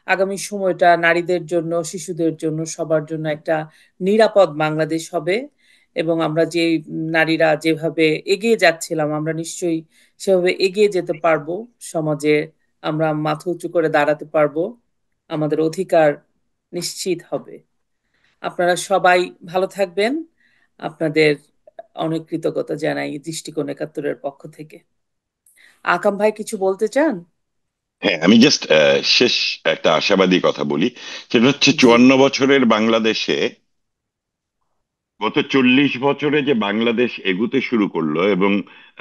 আগামী সময়টা নারীদের জন্য, শিশুদের জন্য, সবার জন্য একটা নিরাপদ বাংলাদেশ হবে। এবং আমরা যে নারীরা যেভাবে এগিয়ে যাচ্ছিলাম আমরা নিশ্চয়ই সেভাবে এগিয়ে যেতে পারবো, সমাজে আমরা মাথা উঁচু করে দাঁড়াতে পারবো, আমাদের অধিকার নিশ্চিত হবে। আপনারা সবাই ভালো থাকবেন। আপনাদের অনেক কৃতজ্ঞতা জানাই দৃষ্টিকোণ একাত্তরের পক্ষ থেকে। আকাম ভাই কিছু বলতে চান? হ্যাঁ, আমি জাস্ট শেষ একটা আশাবাদী কথা বলি। সেটা হচ্ছে জি। 54 বছরের বাংলাদেশে গত 40 বছরে যে বাংলাদেশ এগুতে শুরু করলো এবং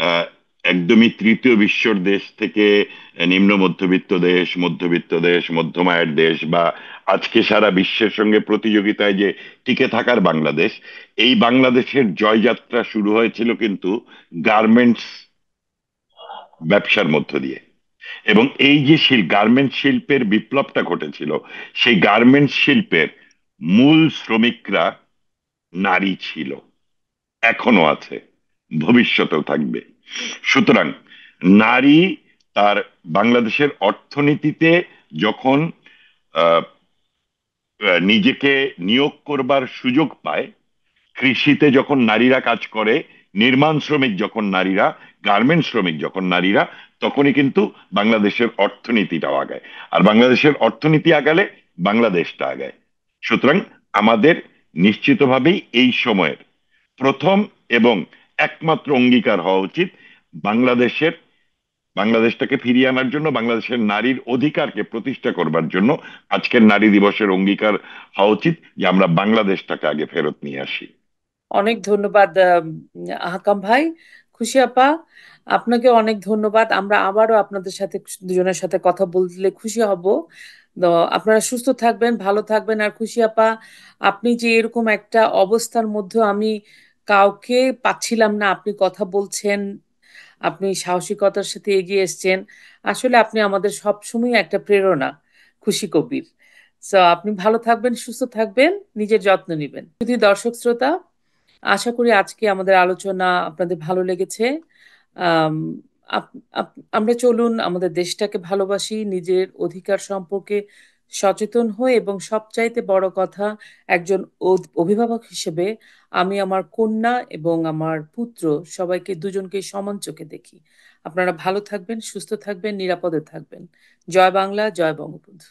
আহ, একদমই তৃতীয় বিশ্বর দেশ থেকে নিম্ন মধ্যবিত্ত দেশ, মধ্যবিত্ত দেশ, মধ্যম আয়ের দেশ, বা আজকে সারা বিশ্বের সঙ্গে প্রতিযোগিতায় যে টিকে থাকার বাংলাদেশ, এই বাংলাদেশের জয়যাত্রা শুরু হয়েছিল কিন্তু গার্মেন্টস ব্যবসার মধ্য দিয়ে। এবং এই যে গার্মেন্টস শিল্পের বিপ্লবটা ঘটেছিল, সেই গার্মেন্টস শিল্পের মূল শ্রমিকরা নারী ছিল, এখনো আছে, ভবিষ্যতেও থাকবে। সুতরাং নারী তার বাংলাদেশের অর্থনীতিতে যখন আহ, নিজেকে নিয়োগ করবার সুযোগ পায়, কৃষিতে যখন নারীরা কাজ করে, নির্মাণ শ্রমিক যখন নারীরা, গার্মেন্টস শ্রমিক যখন নারীরা, তখনই কিন্তু বাংলাদেশের অর্থনীতিটাও আগায়। আর বাংলাদেশের অর্থনীতি আগালে বাংলাদেশটা আগায়। সুতরাং আমাদের নিশ্চিতভাবেই এই সময়ের প্রথম এবং একমাত্র অঙ্গীকার হওয়া উচিত বাংলাদেশের বাংলাদেশটাকে ফিরিয়ে আনার জন্য, বাংলাদেশের নারীর অধিকারকে প্রতিষ্ঠা করবার জন্য আজকের নারী দিবসের অঙ্গীকার হওয়া উচিত যে আমরা বাংলাদেশটাকে আগে ফেরত নিয়ে আসি। অনেক ধন্যবাদ আহকাম ভাই। খুশি আপা আপনাকে অনেক ধন্যবাদ। আমরা আবারও আপনাদের সাথে, দুজনের সাথে কথা বললে খুশি হব। তো আপনারা সুস্থ থাকবেন, ভালো থাকবেন। আর খুশি আপা আপনি যে এরকম একটা অবস্থার মধ্যে আমি কাউকে পাচ্ছিলাম না, আপনি কথা বলছেন, আপনি সাহসিকতার সাথে এগিয়ে এসেছেন, আসলে আপনি আমাদের সবসময় একটা প্রেরণা, খুশি কবির। তো আপনি ভালো থাকবেন, সুস্থ থাকবেন, নিজের যত্ন নেবেন। যদি দর্শক শ্রোতা, আশা করি আজকে আমাদের আলোচনা আপনাদের ভালো লেগেছে। আম, আমরা চলুন আমাদের দেশটাকে ভালোবাসি, নিজের অধিকার সম্পর্কে সচেতন হই, এবং সবচাইতে বড় কথা, একজন অভিভাবক হিসেবে আমি আমার কন্যা এবং আমার পুত্র সবাইকে, দুজনকে সমান চোখে দেখি। আপনারা ভালো থাকবেন, সুস্থ থাকবেন, নিরাপদে থাকবেন। জয় বাংলা, জয় বঙ্গবন্ধু।